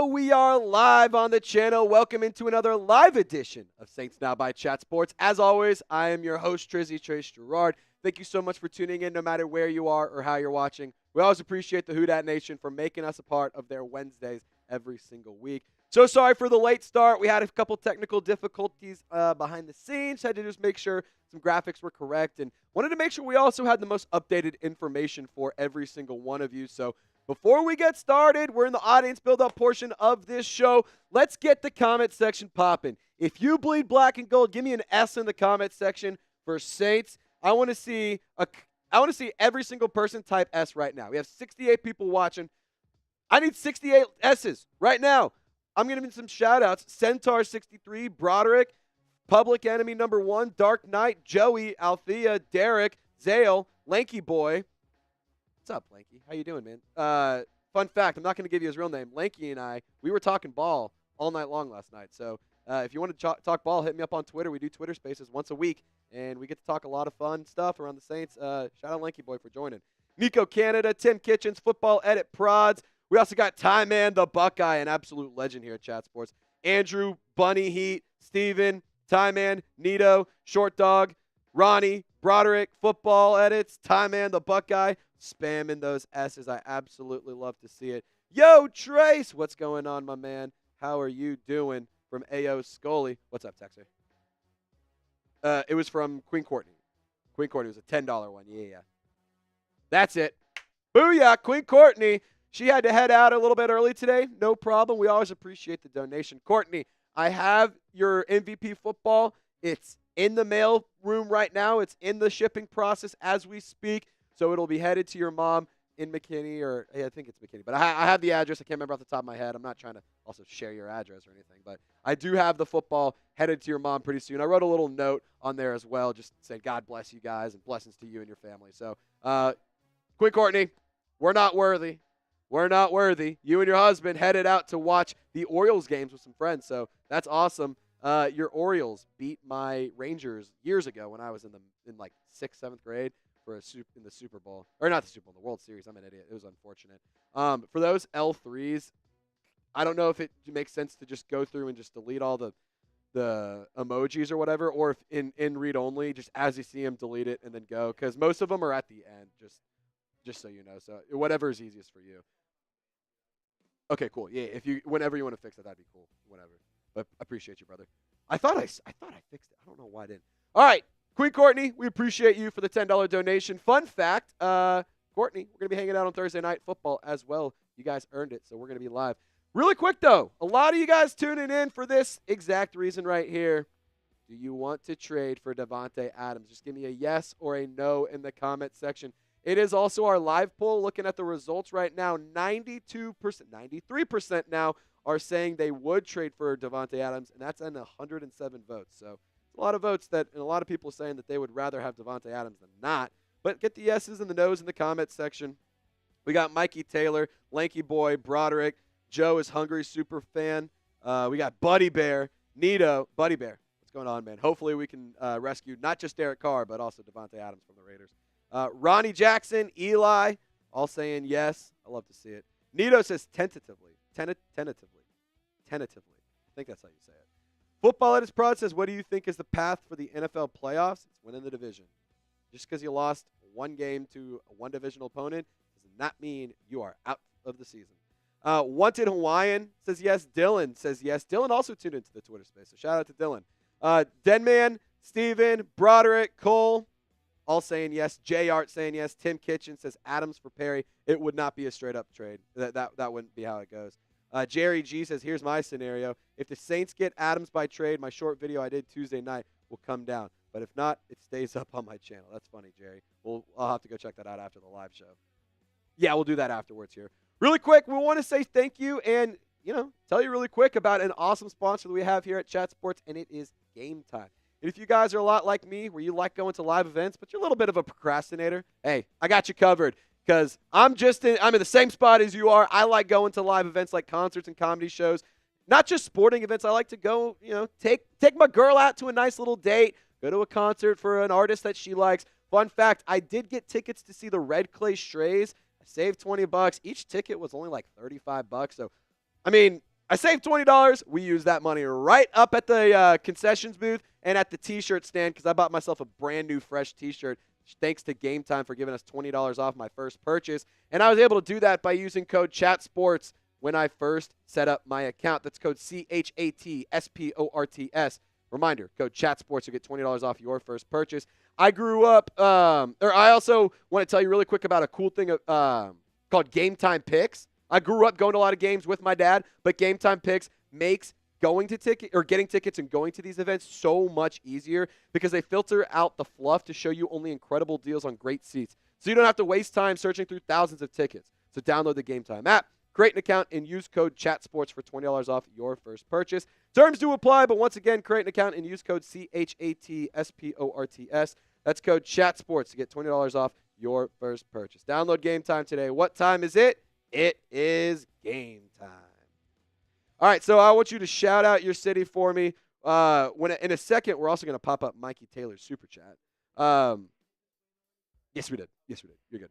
We are live on the channel. Welcome into another live edition of Saints Now by Chat Sports. As always, I am your host, Trace Girouard. Thank you so much for tuning in, no matter where you are or how you're watching. We always appreciate the Who Dat Nation for making us a part of their Wednesdays every single week. So sorry for the late start. We had a couple technical difficulties behind the scenes. Had to just make sure some graphics were correct and wanted to make sure we also had the most updated information for every single one of you. So before we get started, we're in the audience build-up portion of this show. Let's get the comment section popping. If you bleed black and gold, give me an S in the comment section for Saints. I want to see every single person type S right now. We have 68 people watching. I need 68 S's right now. I'm going to give some shout-outs. Centaur63, Broderick, Public Enemy #1, Dark Knight, Joey, Althea, Derek, Zale, Lanky Boy. What's up, Lanky? How you doing, man? Fun fact, I'm not going to give you his real name. Lanky and I, we were talking ball all night long last night. So if you want to talk ball, hit me up on Twitter. We do Twitter Spaces once a week, and we get to talk a lot of fun stuff around the Saints. Shout out Lanky Boy for joining. Nico Canada, Tim Kitchens, Football Edit Prods. We also got Ty Man, the Buckeye, an absolute legend here at Chat Sports. Andrew, Bunny Heat, Steven, Ty Man, Nito, Short Dog, Ronnie, Broderick, Football Edits, Ty Man, the Buckeye. Spamming those S's. I absolutely love to see it. Yo, Trace, what's going on, my man? How are you doing? From A.O. Scully. What's up, Texer? It was from Queen Courtney. Queen Courtney was a $10 one. Yeah. That's it. Booyah, Queen Courtney. She had to head out a little bit early today. No problem. We always appreciate the donation. Courtney, I have your MVP football. It's in the mail room right now. It's in the shipping process as we speak. So it'll be headed to your mom in McKinney, or I think it's McKinney. But I have the address. I can't remember off the top of my head. I'm not trying to also share your address or anything. But I do have the football headed to your mom pretty soon. I wrote a little note on there as well, just saying God bless you guys and blessings to you and your family. So, Queen Courtney, we're not worthy. We're not worthy. You and your husband headed out to watch the Orioles games with some friends. So that's awesome. Your Orioles beat my Rangers years ago when I was in like 6th, 7th grade. In the Super Bowl, or not the Super Bowl, the World Series. I'm an idiot. It was unfortunate. For those L3s, I don't know if it makes sense to just go through and just delete all the emojis or whatever, or if in read only, just as you see them, delete it and then go, because most of them are at the end. Just so you know. So whatever is easiest for you. Okay, cool. Yeah, whenever you want to fix it, that'd be cool. Whatever. But I appreciate you, brother. I thought I fixed it. I don't know why I didn't. All right. Queen Courtney, we appreciate you for the $10 donation. Fun fact, Courtney, we're going to be hanging out on Thursday Night Football as well. You guys earned it, so we're going to be live. Really quick, though, a lot of you guys tuning in for this exact reason right here. Do you want to trade for Davante Adams? Just give me a yes or a no in the comment section. It is also our live poll. Looking at the results right now, 92%, 93% now are saying they would trade for Davante Adams, and that's on 107 votes. So a lot of votes and a lot of people saying that they would rather have Davante Adams than not. But get the yeses and the nos in the comments section. We got Mikey Taylor, Lanky Boy, Broderick. Joe is Hungry Super Fan. We got Buddy Bear, Nito. Buddy Bear, what's going on, man? Hopefully we can rescue not just Derek Carr, but also Davante Adams from the Raiders. Ronnie Jackson, Eli, all saying yes. I love to see it. Nito says tentatively. Tentatively. I think that's how you say it. Football Edits Prod says, what do you think is the path for the NFL playoffs? It's winning the division. Just because you lost one game to a one divisional opponent does not mean you are out of the season. Wanted Hawaiian says yes. Dylan says yes. Dylan also tuned into the Twitter space, so shout out to Dylan. Denman, Steven, Broderick, Cole, all saying yes. J Art saying yes. Tim Kitchen says Adams for Perry. It would not be a straight up trade. That wouldn't be how it goes. Jerry G says, here's my scenario. If the Saints get Adams by trade, my short video I did Tuesday night will come down. But if not, it stays up on my channel. That's funny, Jerry. I'll have to go check that out after the live show. Yeah, we'll do that afterwards here. Really quick, we want to say thank you and, tell you really quick about an awesome sponsor that we have here at Chat Sports, and it is Game Time. And if you guys are a lot like me, where you like going to live events, but you're a little bit of a procrastinator, hey, I got you covered. Because I'm in the same spot as you are. I like going to live events like concerts and comedy shows. Not just sporting events. I like to go, take my girl out to a nice little date, go to a concert for an artist that she likes. Fun fact, I did get tickets to see the Red Clay Strays. I saved $20. Each ticket was only like $35. So, I saved $20. We use that money right up at the concessions booth and at the T-shirt stand because I bought myself a brand new fresh T-shirt. Thanks to Game Time for giving us $20 off my first purchase. And I was able to do that by using code CHATSPORTS when I first set up my account. That's code CHATSPORTS. Reminder, code CHATSPORTS to get $20 off your first purchase. I grew up, I also want to tell you really quick about a cool thing called Game Time Picks. I grew up going to a lot of games with my dad, but Game Time Picks makes going to getting tickets and going to these events so much easier because they filter out the fluff to show you only incredible deals on great seats. So you don't have to waste time searching through thousands of tickets. So download the Game Time app, create an account, and use code CHATSPORTS for $20 off your first purchase. Terms do apply, but once again, create an account and use code CHATSPORTS. That's code CHATSPORTS to get $20 off your first purchase. Download Game Time today. What time is it? It is game time. All right, so I want you to shout out your city for me. In a second, we're also going to pop up Mikey Taylor's Super Chat. Yes, we did. You're good.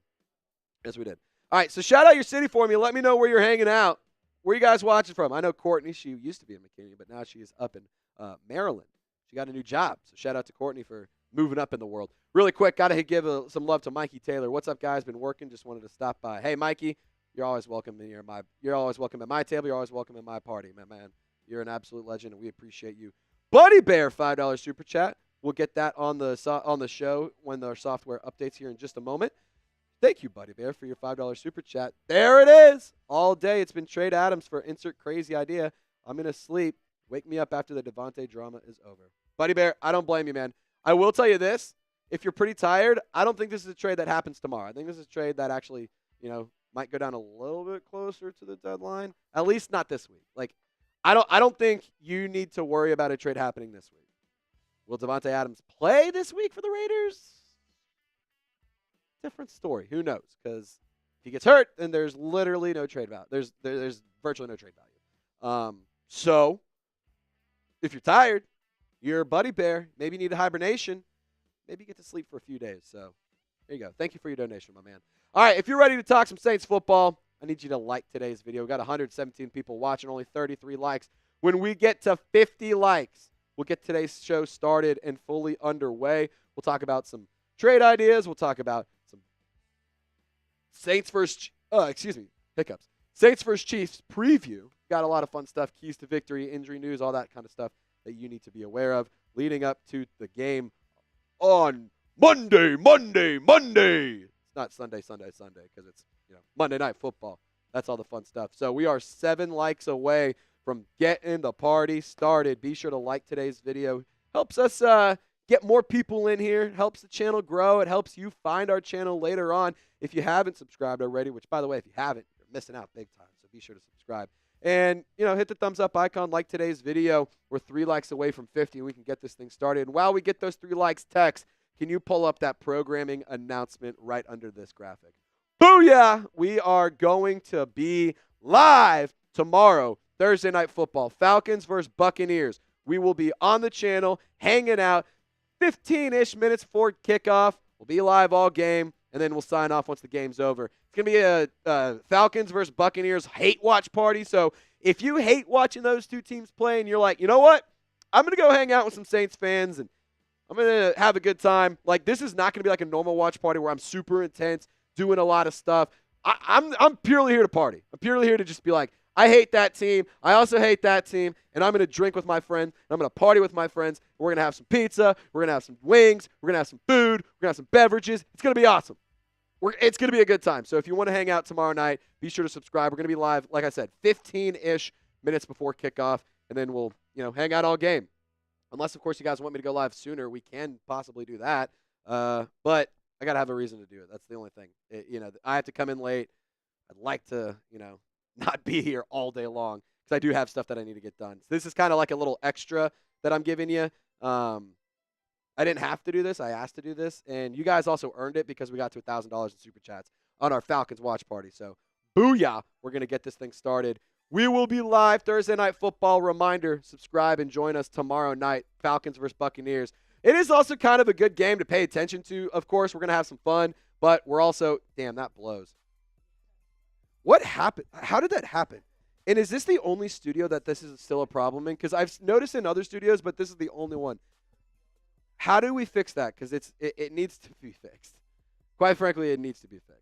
Yes, we did. All right, so shout out your city for me. Let me know where you're hanging out. Where you guys watching from? I know Courtney. She used to be in McKinney, but now she is up in Maryland. She got a new job. So shout out to Courtney for moving up in the world. Really quick, got to give some love to Mikey Taylor. What's up, guys? Been working. Just wanted to stop by. Hey, Mikey. You're always welcome in here. You're always welcome at my table. You're always welcome at my party, man. You're an absolute legend, and we appreciate you. Buddy Bear, $5 super chat. We'll get that on the show when our software updates here in just a moment. Thank you, Buddy Bear, for your $5 super chat. There it is. All day it's been Trace Adams for insert crazy idea. I'm gonna sleep. Wake me up after the Davante drama is over. Buddy Bear, I don't blame you, man. I will tell you this: if you're pretty tired, I don't think this is a trade that happens tomorrow. I think this is a trade that actually, might go down a little bit closer to the deadline. At least not this week. Like, I don't think you need to worry about a trade happening this week. Will Davante Adams play this week for the Raiders? Different story. Who knows? Because if he gets hurt, then there's literally no trade value. There's virtually no trade value. So if you're tired, you're a Buddy Bear. Maybe you need a hibernation. Maybe you get to sleep for a few days. So there you go. Thank you for your donation, my man. All right, if you're ready to talk some Saints football, I need you to like today's video. We've got 117 people watching, only 33 likes. When we get to 50 likes, we'll get today's show started and fully underway. We'll talk about some trade ideas. We'll talk about some Saints versus Chiefs preview. Got a lot of fun stuff, keys to victory, injury news, all that kind of stuff that you need to be aware of leading up to the game on Monday. It's not Sunday, because it's Monday Night Football. That's all the fun stuff. So we are 7 likes away from getting the party started. Be sure to like today's video. Helps us get more people in here. Helps the channel grow. It helps you find our channel later on. If you haven't subscribed already, which, by the way, if you haven't, you're missing out big time. So be sure to subscribe. And, hit the thumbs up icon, like today's video. We're 3 likes away from 50, and we can get this thing started. And while we get those 3 likes, text, can you pull up that programming announcement right under this graphic? Booyah! We are going to be live tomorrow, Thursday Night Football. Falcons versus Buccaneers. We will be on the channel, hanging out 15-ish minutes before kickoff. We'll be live all game, and then we'll sign off once the game's over. It's going to be a Falcons versus Buccaneers hate watch party. So if you hate watching those two teams play and you're like, you know what? I'm going to go hang out with some Saints fans and I'm going to have a good time. Like, this is not going to be like a normal watch party where I'm super intense, doing a lot of stuff. I'm purely here to party. I'm purely here to just be like, I hate that team. I also hate that team. And I'm going to drink with my friends. And I'm going to party with my friends. We're going to have some pizza. We're going to have some wings. We're going to have some food. We're going to have some beverages. It's going to be awesome. It's going to be a good time. So if you want to hang out tomorrow night, be sure to subscribe. We're going to be live, like I said, 15-ish minutes before kickoff. And then we'll, hang out all game. Unless, of course, you guys want me to go live sooner, we can possibly do that. But I got to have a reason to do it. That's the only thing. I have to come in late. I'd like to, not be here all day long because I do have stuff that I need to get done. So this is kind of like a little extra that I'm giving you. I didn't have to do this. I asked to do this. And you guys also earned it because we got to $1,000 in Super Chats on our Falcons watch party. So, booyah. We're going to get this thing started. We will be live Thursday Night Football. Reminder, subscribe and join us tomorrow night, Falcons versus Buccaneers. It is also kind of a good game to pay attention to. Of course, we're going to have some fun, but we're also – damn, that blows. What happened? How did that happen? And is this the only studio that this is still a problem in? Because I've noticed in other studios, but this is the only one. How do we fix that? Because it needs to be fixed. Quite frankly, it needs to be fixed.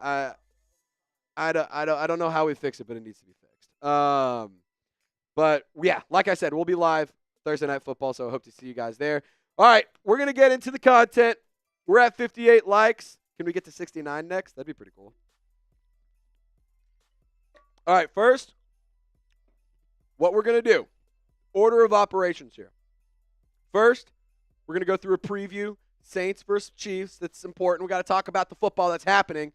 I I don't know how we fix it, but it needs to be fixed. But yeah, like I said, we'll be live Thursday Night Football, so I hope to see you guys there. All right, we're gonna get into the content. We're at 58 likes. Can we get to 69 next? That'd be pretty cool. All right, first, what we're going to do, order of operations here. First, we're going to go through a preview, Saints versus Chiefs. That's important. We got to talk about the football that's happening.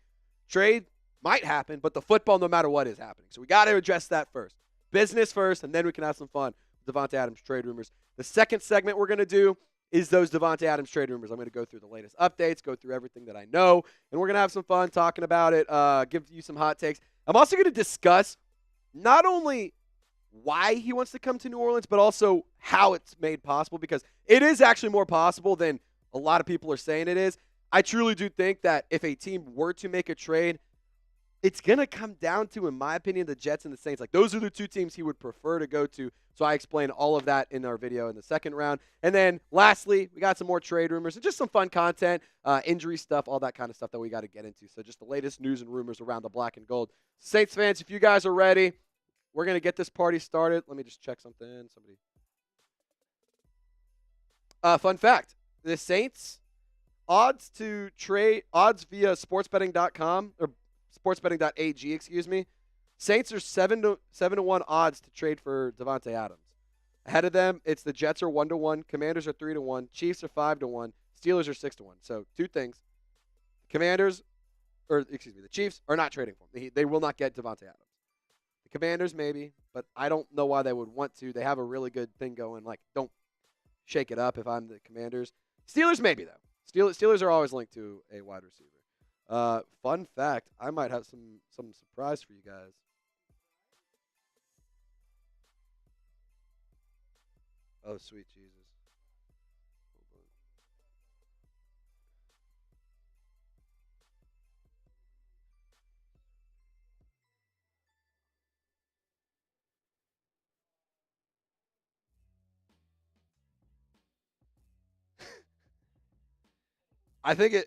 Trade might happen, but the football, no matter what, is happening. So we got to address that first. Business first, and then we can have some fun with Davante Adams trade rumors. The second segment we're going to do is those Davante Adams trade rumors. I'm going to go through the latest updates, go through everything that I know, and we're going to have some fun talking about it, give you some hot takes. I'm also going to discuss not only why he wants to come to New Orleans, but also how it's made possible, because it is actually more possible than a lot of people are saying it is. I truly do think that if a team were to make a trade, it's going to come down to, in my opinion, the Jets and the Saints. Like, those are the two teams he would prefer to go to. So I explained all of that in our video in the second round. And then lastly, we got some more trade rumors and just some fun content, injury stuff, all that kind of stuff that we got to get into. So just the latest news and rumors around the black and gold. Saints fans, if you guys are ready, we're going to get this party started. Let me just check something. Fun fact, the Saints odds to trade, odds via sportsbetting.com or sportsbetting.ag, excuse me. Saints are 7-1 odds to trade for Davante Adams. Ahead of them, it's the Jets are 1-1, Commanders are 3-1, Chiefs are 5-1, Steelers are 6-1. So two things: the Chiefs are not trading for him. They will not get Davante Adams. The Commanders maybe, but I don't know why they would want to. They have a really good thing going. Like, don't shake it up if I'm the Commanders. Steelers maybe though. Steelers are always linked to a wide receiver. Fun fact, I might have some surprise for you guys. Oh, sweet Jesus.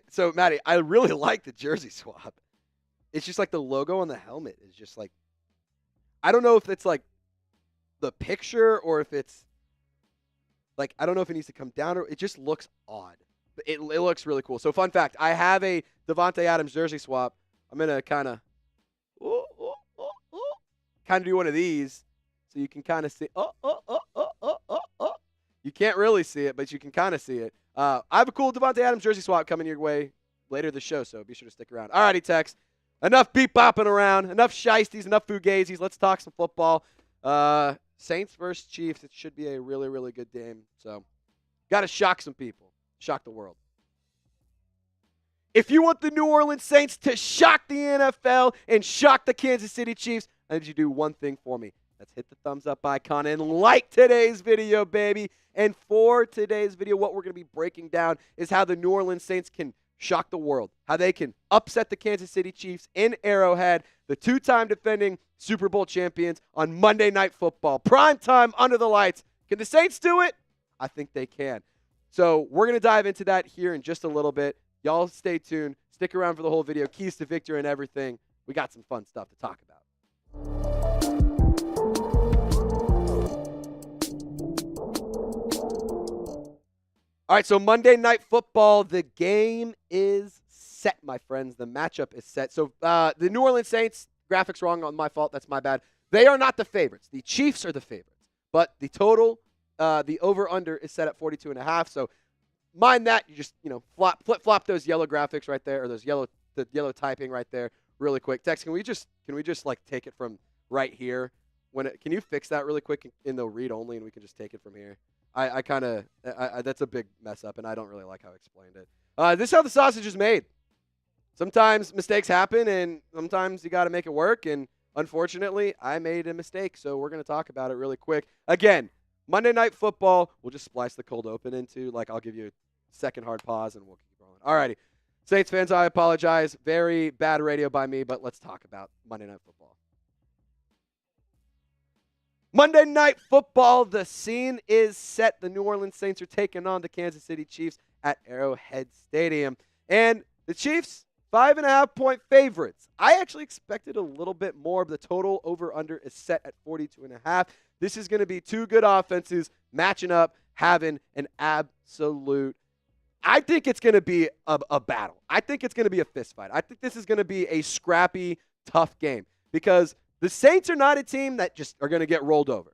So Maddie, I really like the jersey swap. It's just like the logo on the helmet is just like, I don't know if it's like the picture or if it's like, I don't know if it needs to come down or it just looks odd. But it looks really cool. So fun fact, I have a Davante Adams jersey swap. I'm going to kind of do one of these so you can kind of see. You can't really see it, but you can kind of see it. I have a cool Davante Adams jersey swap coming your way later this show, so be sure to stick around. All righty, Tex. Enough beep-bopping around, enough shiesties, enough fugazis. Let's talk some football. Saints versus Chiefs. It should be a really, really good game. So, got to shock some people. Shock the world. If you want the New Orleans Saints to shock the NFL and shock the Kansas City Chiefs, I need you to do one thing for me. Let's hit the thumbs up icon and like today's video, baby. And for today's video, what we're going to be breaking down is how the New Orleans Saints can shock the world, how they can upset the Kansas City Chiefs in Arrowhead, the two-time defending Super Bowl champions on Monday Night Football. Prime time under the lights. Can the Saints do it? I think they can. So we're going to dive into that here in just a little bit. Y'all stay tuned. Stick around for the whole video. Keys to victory and everything. We got some fun stuff to talk about. All right, so Monday Night Football, the game is set, my friends. The matchup is set. So the New Orleans Saints, graphics wrong on my fault. That's my bad. They are not the favorites. The Chiefs are the favorites. But the total, the over-under is set at 42.5. So mind that. You just, flip-flop those yellow graphics right there, or the yellow typing right there really quick. Tex, can we just like take it from right here? Can you fix that really quick in the read only, and we can just take it from here? I that's a big mess up, and I don't really like how I explained it. This is how the sausage is made. Sometimes mistakes happen, and sometimes you got to make it work, and unfortunately, I made a mistake, so we're going to talk about it really quick. Again, Monday Night Football, we'll just splice the cold open into, I'll give you a second hard pause, and we'll keep rolling. All righty. Saints fans, I apologize. Very bad radio by me, but let's talk about Monday Night Football. Monday Night Football, the scene is set. The New Orleans Saints are taking on the Kansas City Chiefs at Arrowhead Stadium. And the Chiefs, 5.5-point favorites. I actually expected a little bit more, but the total over-under is set at 42.5. This is going to be two good offenses matching up, having an absolute I think it's going to be a battle. I think it's going to be a fist fight. I think this is going to be a scrappy, tough game because the Saints are not a team that just are going to get rolled over.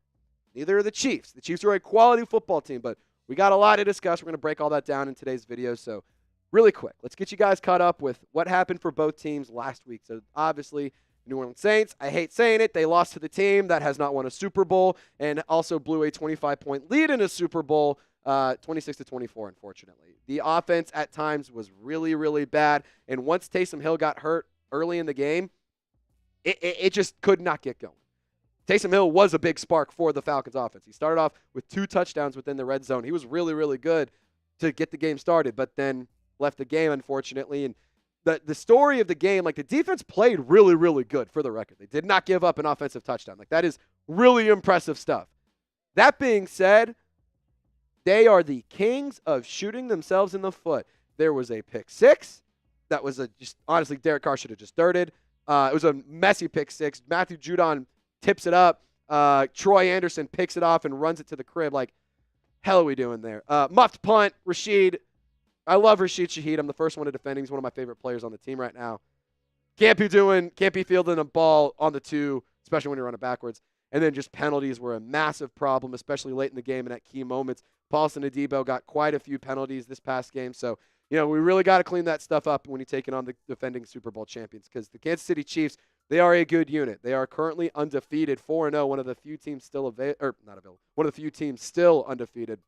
Neither are the Chiefs. The Chiefs are a quality football team, but we got a lot to discuss. We're going to break all that down in today's video. So really quick, let's get you guys caught up with what happened for both teams last week. So obviously, New Orleans Saints, I hate saying it, they lost to the team that has not won a Super Bowl and also blew a 25-point lead in a Super Bowl. 26-24, unfortunately. The offense at times was really, really bad. And once Taysom Hill got hurt early in the game, it just could not get going. Taysom Hill was a big spark for the Falcons offense. He started off with 2 touchdowns within the red zone. He was really, really good to get the game started, but then left the game, unfortunately. And the story of the game, like the defense played really, really good for the record. They did not give up an offensive touchdown. Like that is really impressive stuff. That being said, they are the kings of shooting themselves in the foot. There was a pick six. That was just honestly, Derek Carr should have just dirted. It was a messy pick six. Matthew Judon tips it up. Troy Anderson picks it off and runs it to the crib. Like, hell are we doing there? Muffed punt, Rashid. I love Rashid Shaheed. I'm the first one to defend him. He's one of my favorite players on the team right now. Can't be fielding a ball on the 2, especially when you're running backwards. And then just penalties were a massive problem, especially late in the game and at key moments. Paulson Adebo got quite a few penalties this past game. So, we really got to clean that stuff up when you're taking on the defending Super Bowl champions because the Kansas City Chiefs, they are a good unit. They are currently undefeated, 4-0, one of the few teams still one of the few teams still undefeated.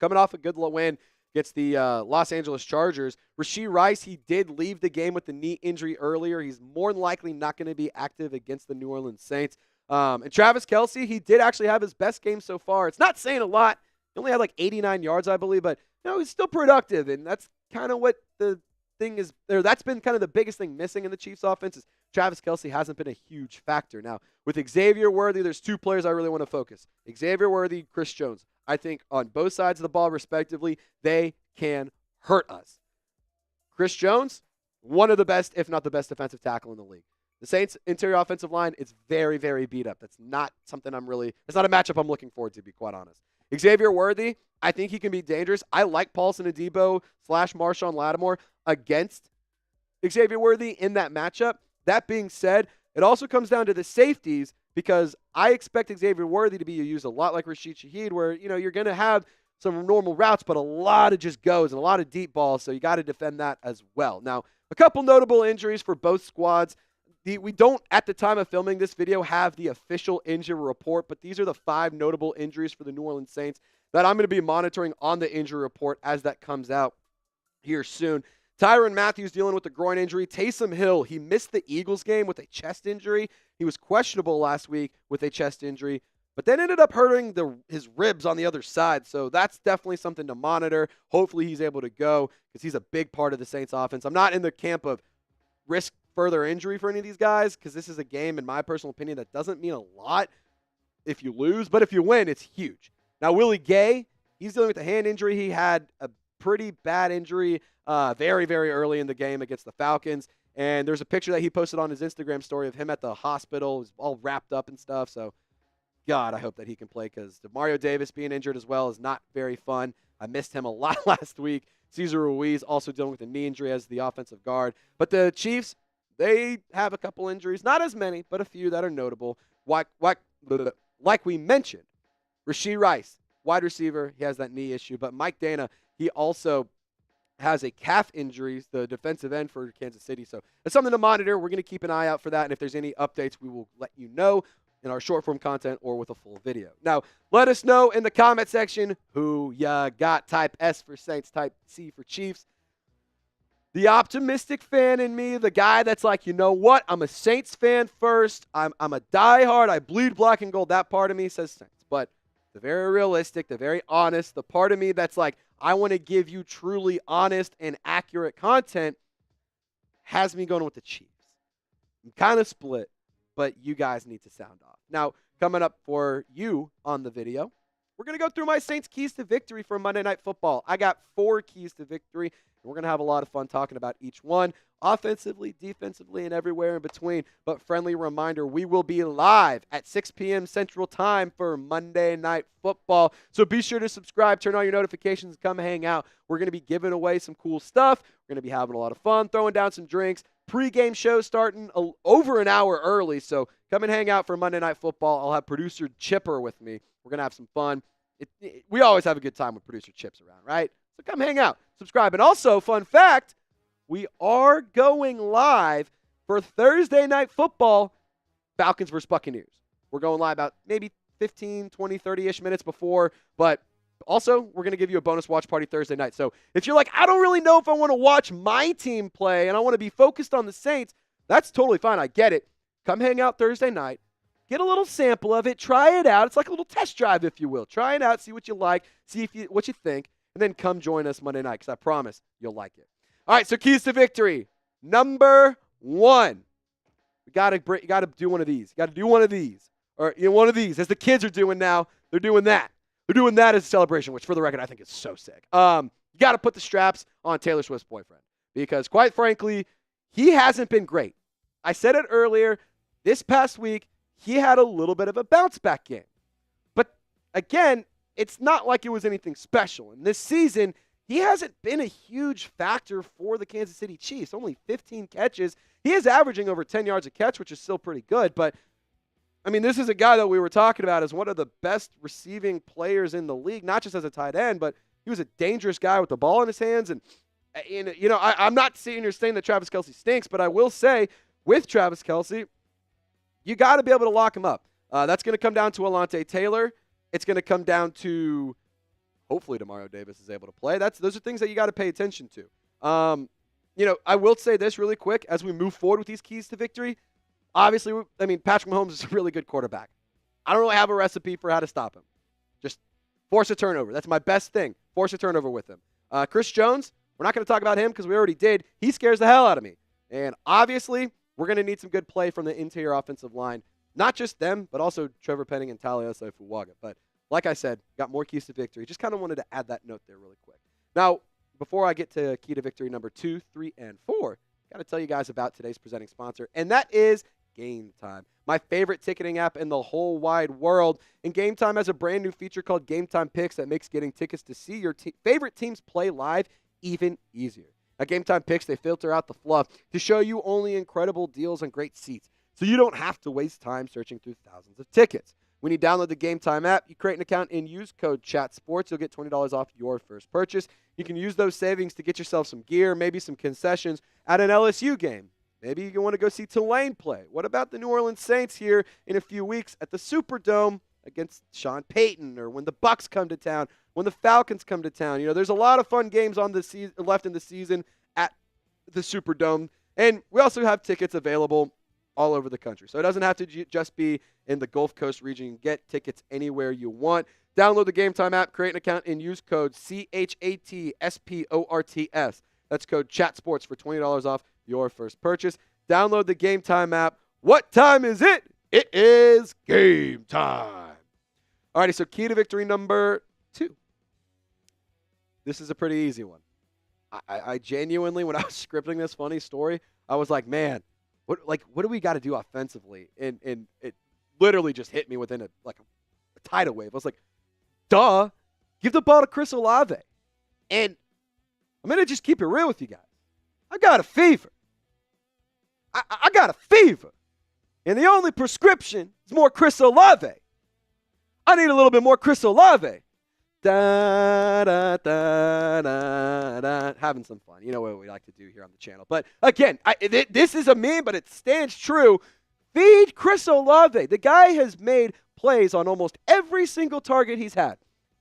Coming off a good win against the Los Angeles Chargers. Rashee Rice, he did leave the game with the knee injury earlier. He's more than likely not going to be active against the New Orleans Saints. And Travis Kelce, he did actually have his best game so far. It's not saying a lot. He only had like 89 yards, I believe, but he's still productive, and that's kind of what the thing is. That's been kind of the biggest thing missing in the Chiefs' offense is Travis Kelce hasn't been a huge factor. Now, with Xavier Worthy, there's 2 players I really want to focus. Xavier Worthy, Chris Jones. I think on both sides of the ball, respectively, they can hurt us. Chris Jones, one of the best, if not the best defensive tackle in the league. The Saints' interior offensive line, it's very, very beat up. That's not something it's not a matchup I'm looking forward to be quite honest. Xavier Worthy, I think he can be dangerous. I like Paulson Adebo / Marshawn Lattimore against Xavier Worthy in that matchup. That being said, it also comes down to the safeties because I expect Xavier Worthy to be used a lot like Rashid Shaheed where, you're going to have some normal routes, but a lot of just goes and a lot of deep balls, so you got to defend that as well. Now, a couple notable injuries for both squads. We don't, at the time of filming this video, have the official injury report, but these are the 5 notable injuries for the New Orleans Saints that I'm going to be monitoring on the injury report as that comes out here soon. Tyrann Mathieu dealing with a groin injury. Taysom Hill, he missed the Eagles game with a chest injury. He was questionable last week with a chest injury, but then ended up hurting his ribs on the other side, so that's definitely something to monitor. Hopefully he's able to go because he's a big part of the Saints offense. I'm not in the camp of risk further injury for any of these guys because this is a game, in my personal opinion, that doesn't mean a lot if you lose, but if you win, it's huge. Now, Willie Gay, he's dealing with a hand injury. He had a pretty bad injury very, very early in the game against the Falcons, and there's a picture that he posted on his Instagram story of him at the hospital. It was all wrapped up and stuff, so God, I hope that he can play because Mario Davis being injured as well is not very fun. I missed him a lot last week. Cesar Ruiz also dealing with a knee injury as the offensive guard. But the Chiefs, they have a couple injuries, not as many, but a few that are notable. Like we mentioned, Rashee Rice, wide receiver, he has that knee issue. But Mike Dana, he also has a calf injury, the defensive end for Kansas City. So it's something to monitor. We're going to keep an eye out for that. And if there's any updates, we will let you know in our short-form content or with a full video. Now, let us know in the comment section who ya got. Type S for Saints, type C for Chiefs. The optimistic fan in me, the guy that's like, you know what? I'm a Saints fan first. I'm a diehard. I bleed black and gold. That part of me says Saints. But the very realistic, the very honest, the part of me that's like, I want to give you truly honest and accurate content has me going with the Chiefs. I'm kind of split. but you guys need to sound off. Now, coming up for you on the video, we're going to go through my Saints keys to victory for Monday Night Football. I got 4 keys to victory, and we're going to have a lot of fun talking about each one, offensively, defensively, and everywhere in between. But friendly reminder, we will be live at 6 p.m. Central Time for Monday Night Football. So be sure to subscribe, turn on your notifications, come hang out. We're going to be giving away some cool stuff. We're going to be having a lot of fun, throwing down some drinks. Pre-game show starting over an hour early, so come and hang out for Monday Night Football. I'll have producer Chipper with me. We're going to have some fun. We always have a good time with producer Chips around, right? So come hang out, subscribe. And also, fun fact, we are going live for Thursday Night Football, Falcons versus Buccaneers. We're going live about maybe 15, 20, 30-ish minutes before, but also, we're going to give you a bonus watch party Thursday night. So if you're like, I don't really know if I want to watch my team play and I want to be focused on the Saints, that's totally fine. I get it. Come hang out Thursday night. Get a little sample of it. Try it out. It's like a little test drive, if you will. Try it out. See what you like. See what you think. And then come join us Monday night because I promise you'll like it. All right, so keys to victory. Number 1. You got to do one of these. You got to do one of these. Or one of these. As the kids are doing now, they're doing that. They're doing that as a celebration, which for the record I think is so sick. You got to put the straps on Taylor Swift's boyfriend because, quite frankly, he hasn't been great. I said it earlier. This past week, he had a little bit of a bounce-back game. But, again, it's not like it was anything special. And this season, he hasn't been a huge factor for the Kansas City Chiefs. Only 15 catches. He is averaging over 10 yards a catch, which is still pretty good. But, I mean, this is a guy that we were talking about as one of the best receiving players in the league, not just as a tight end, but he was a dangerous guy with the ball in his hands. And you know, I'm not sitting here saying that Travis Kelce stinks, but I will say with Travis Kelce, you got to be able to lock him up. That's going to come down to Alontae Taylor. It's going to come down to hopefully Demario Davis is able to play. Those are things that you got to pay attention to. You know, I will say this really quick as we move forward with these keys to victory. Obviously, I mean, Patrick Mahomes is a really good quarterback. I don't really have a recipe for how to stop him. Just force a turnover. That's my best thing. Force a turnover with him. Chris Jones, we're not going to talk about him because we already did. He scares the hell out of me. And obviously, we're going to need some good play from the interior offensive line. Not just them, but also Trevor Penning and Taliosa Fuwaga. But like I said, got more keys to victory. Just kind of wanted to add that note there really quick. Now, before I get to key to victory number 2, 3, and 4, got to tell you guys about today's presenting sponsor, and that is Game Time, my favorite ticketing app in the whole wide world. And Game Time has a brand new feature called Game Time Picks that makes getting tickets to see your favorite teams play live even easier. At Game Time Picks, they filter out the fluff to show you only incredible deals and great seats, so you don't have to waste time searching through thousands of tickets. When you download the Game Time app, you create an account and use code CHATSPORTS. You'll get $20 off your first purchase. You can use those savings to get yourself some gear, maybe some concessions at an LSU game. Maybe you want to go see Tulane play. What about the New Orleans Saints here in a few weeks at the Superdome against Sean Payton, or when the Bucks come to town, when the Falcons come to town? You know, there's a lot of fun games on the left in the season at the Superdome. And we also have tickets available all over the country. So it doesn't have to just be in the Gulf Coast region. You can get tickets anywhere you want. Download the Game Time app, create an account, and use code CHATSPORTS. That's code CHATSPORTS for $20 off your first purchase. Download the Game Time app. What time is it? It is game time. Alrighty, so key to victory number 2. This is a pretty easy one. I genuinely, when I was scripting this funny story, I was like, man, what do we got to do offensively? And it literally just hit me within a tidal wave. I was like, duh, give the ball to Chris Olave. And I'm going to just keep it real with you guys. I got a fever. I got a fever. And the only prescription is more Chris Olave. I need a little bit more Chris Olave. Da, da, da, da, da. Having some fun. You know what we like to do here on the channel. But again, this is a meme, but it stands true. Feed Chris Olave. The guy has made plays on almost every single target he's had.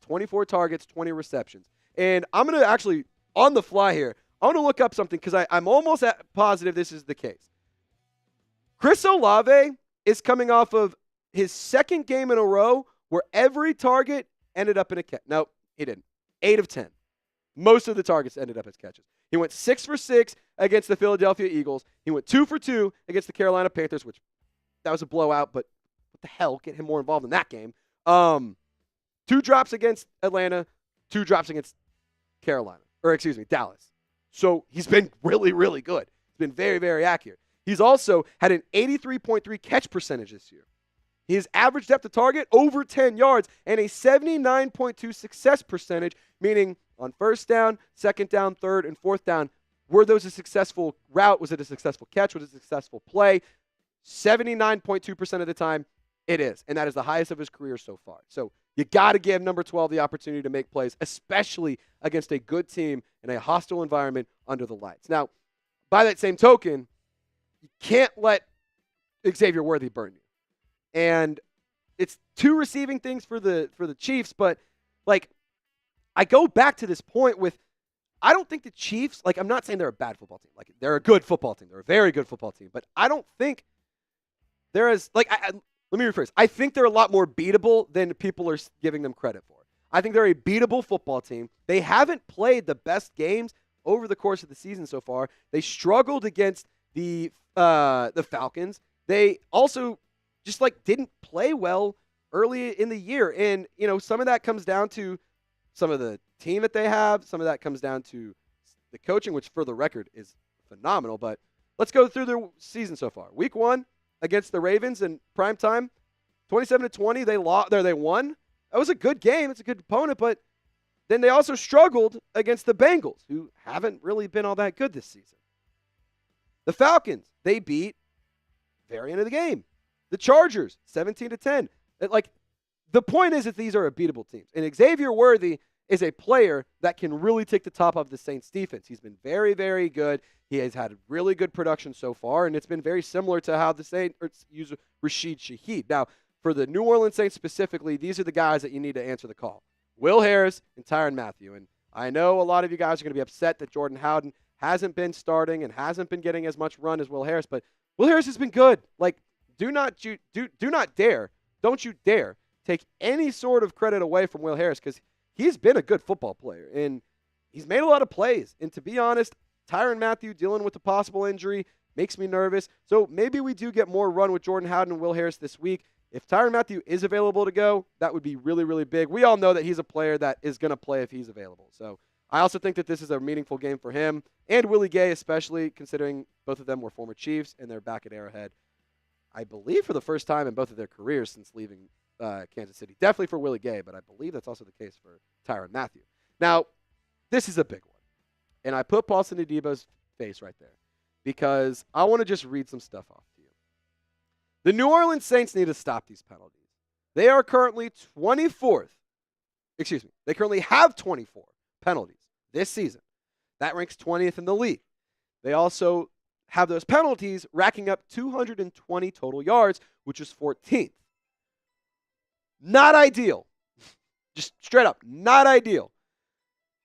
24 targets, 20 receptions. And I'm going to actually, on the fly here, I want to look up something because I'm almost positive this is the case. Chris Olave is coming off of his second game in a row where every target ended up in a catch. No, he didn't. 8 of 10. Most of the targets ended up as catches. He went 6 for 6 against the Philadelphia Eagles. He went 2 for 2 against the Carolina Panthers, which that was a blowout, but what the hell? Get him more involved in that game. 2 drops against Atlanta, 2 drops against Dallas. So he's been really, really good. He's been very, very accurate. He's also had an 83.3 catch percentage this year. His average depth of target, over 10 yards, and a 79.2 success percentage, meaning on first down, second down, third, and fourth down, were those a successful route? Was it a successful catch? Was it a successful play? 79.2% of the time, it is. And that is the highest of his career so far. So you got to give number 12 the opportunity to make plays, especially against a good team in a hostile environment under the lights. Now, by that same token, you can't let Xavier Worthy burn you. And it's 2 receiving things for the Chiefs, but like I go back to this point with I don't think the Chiefs, like I'm not saying they're a bad football team. Like they're a good football team. They're a very good football team, but I don't think they're as like let me rephrase. I think they're a lot more beatable than people are giving them credit for. I think they're a beatable football team. They haven't played the best games over the course of the season so far. They struggled against the Falcons. They also just like didn't play well early in the year. And, you know, some of that comes down to some of the team that they have. Some of that comes down to the coaching, which for the record is phenomenal. But let's go through their season so far. Week 1 against the Ravens in prime time, 27-20. They won. That was a good game. It's a good opponent, but then they also struggled against the Bengals, who haven't really been all that good this season. The Falcons, they beat very end of the game. The Chargers, 17-10. Like, the point is that these are beatable teams. And Xavier Worthy is a player that can really take the top of the Saints defense. He's been very, very good. He has had really good production so far, and it's been very similar to how the Saints use Rashid Shaheed. Now, for the New Orleans Saints specifically, these are the guys that you need to answer the call. Will Harris and Tyrann Mathieu. And I know a lot of you guys are going to be upset that Jordan Howden hasn't been starting and hasn't been getting as much run as Will Harris, but Will Harris has been good. Like, do not dare, don't you dare take any sort of credit away from Will Harris because he's been a good football player, and he's made a lot of plays. And to be honest, Tyrann Mathieu dealing with a possible injury makes me nervous. So maybe we do get more run with Jordan Howden and Will Harris this week. If Tyrann Mathieu is available to go, that would be really, really big. We all know that he's a player that is going to play if he's available. So I also think that this is a meaningful game for him and Willie Gay, especially considering both of them were former Chiefs and they're back at Arrowhead, I believe, for the first time in both of their careers since leaving Kansas City. Definitely for Willie Gay, but I believe that's also the case for Tyrann Mathieu. Now, this is a big one. And I put Paulson Adebo's face right there because I want to just read some stuff off to you. The New Orleans Saints need to stop these penalties. They are currently 24th. Excuse me. They currently have 24 penalties this season. That ranks 20th in the league. They also have those penalties racking up 220 total yards, which is 14th. Not ideal. Just straight up, not ideal.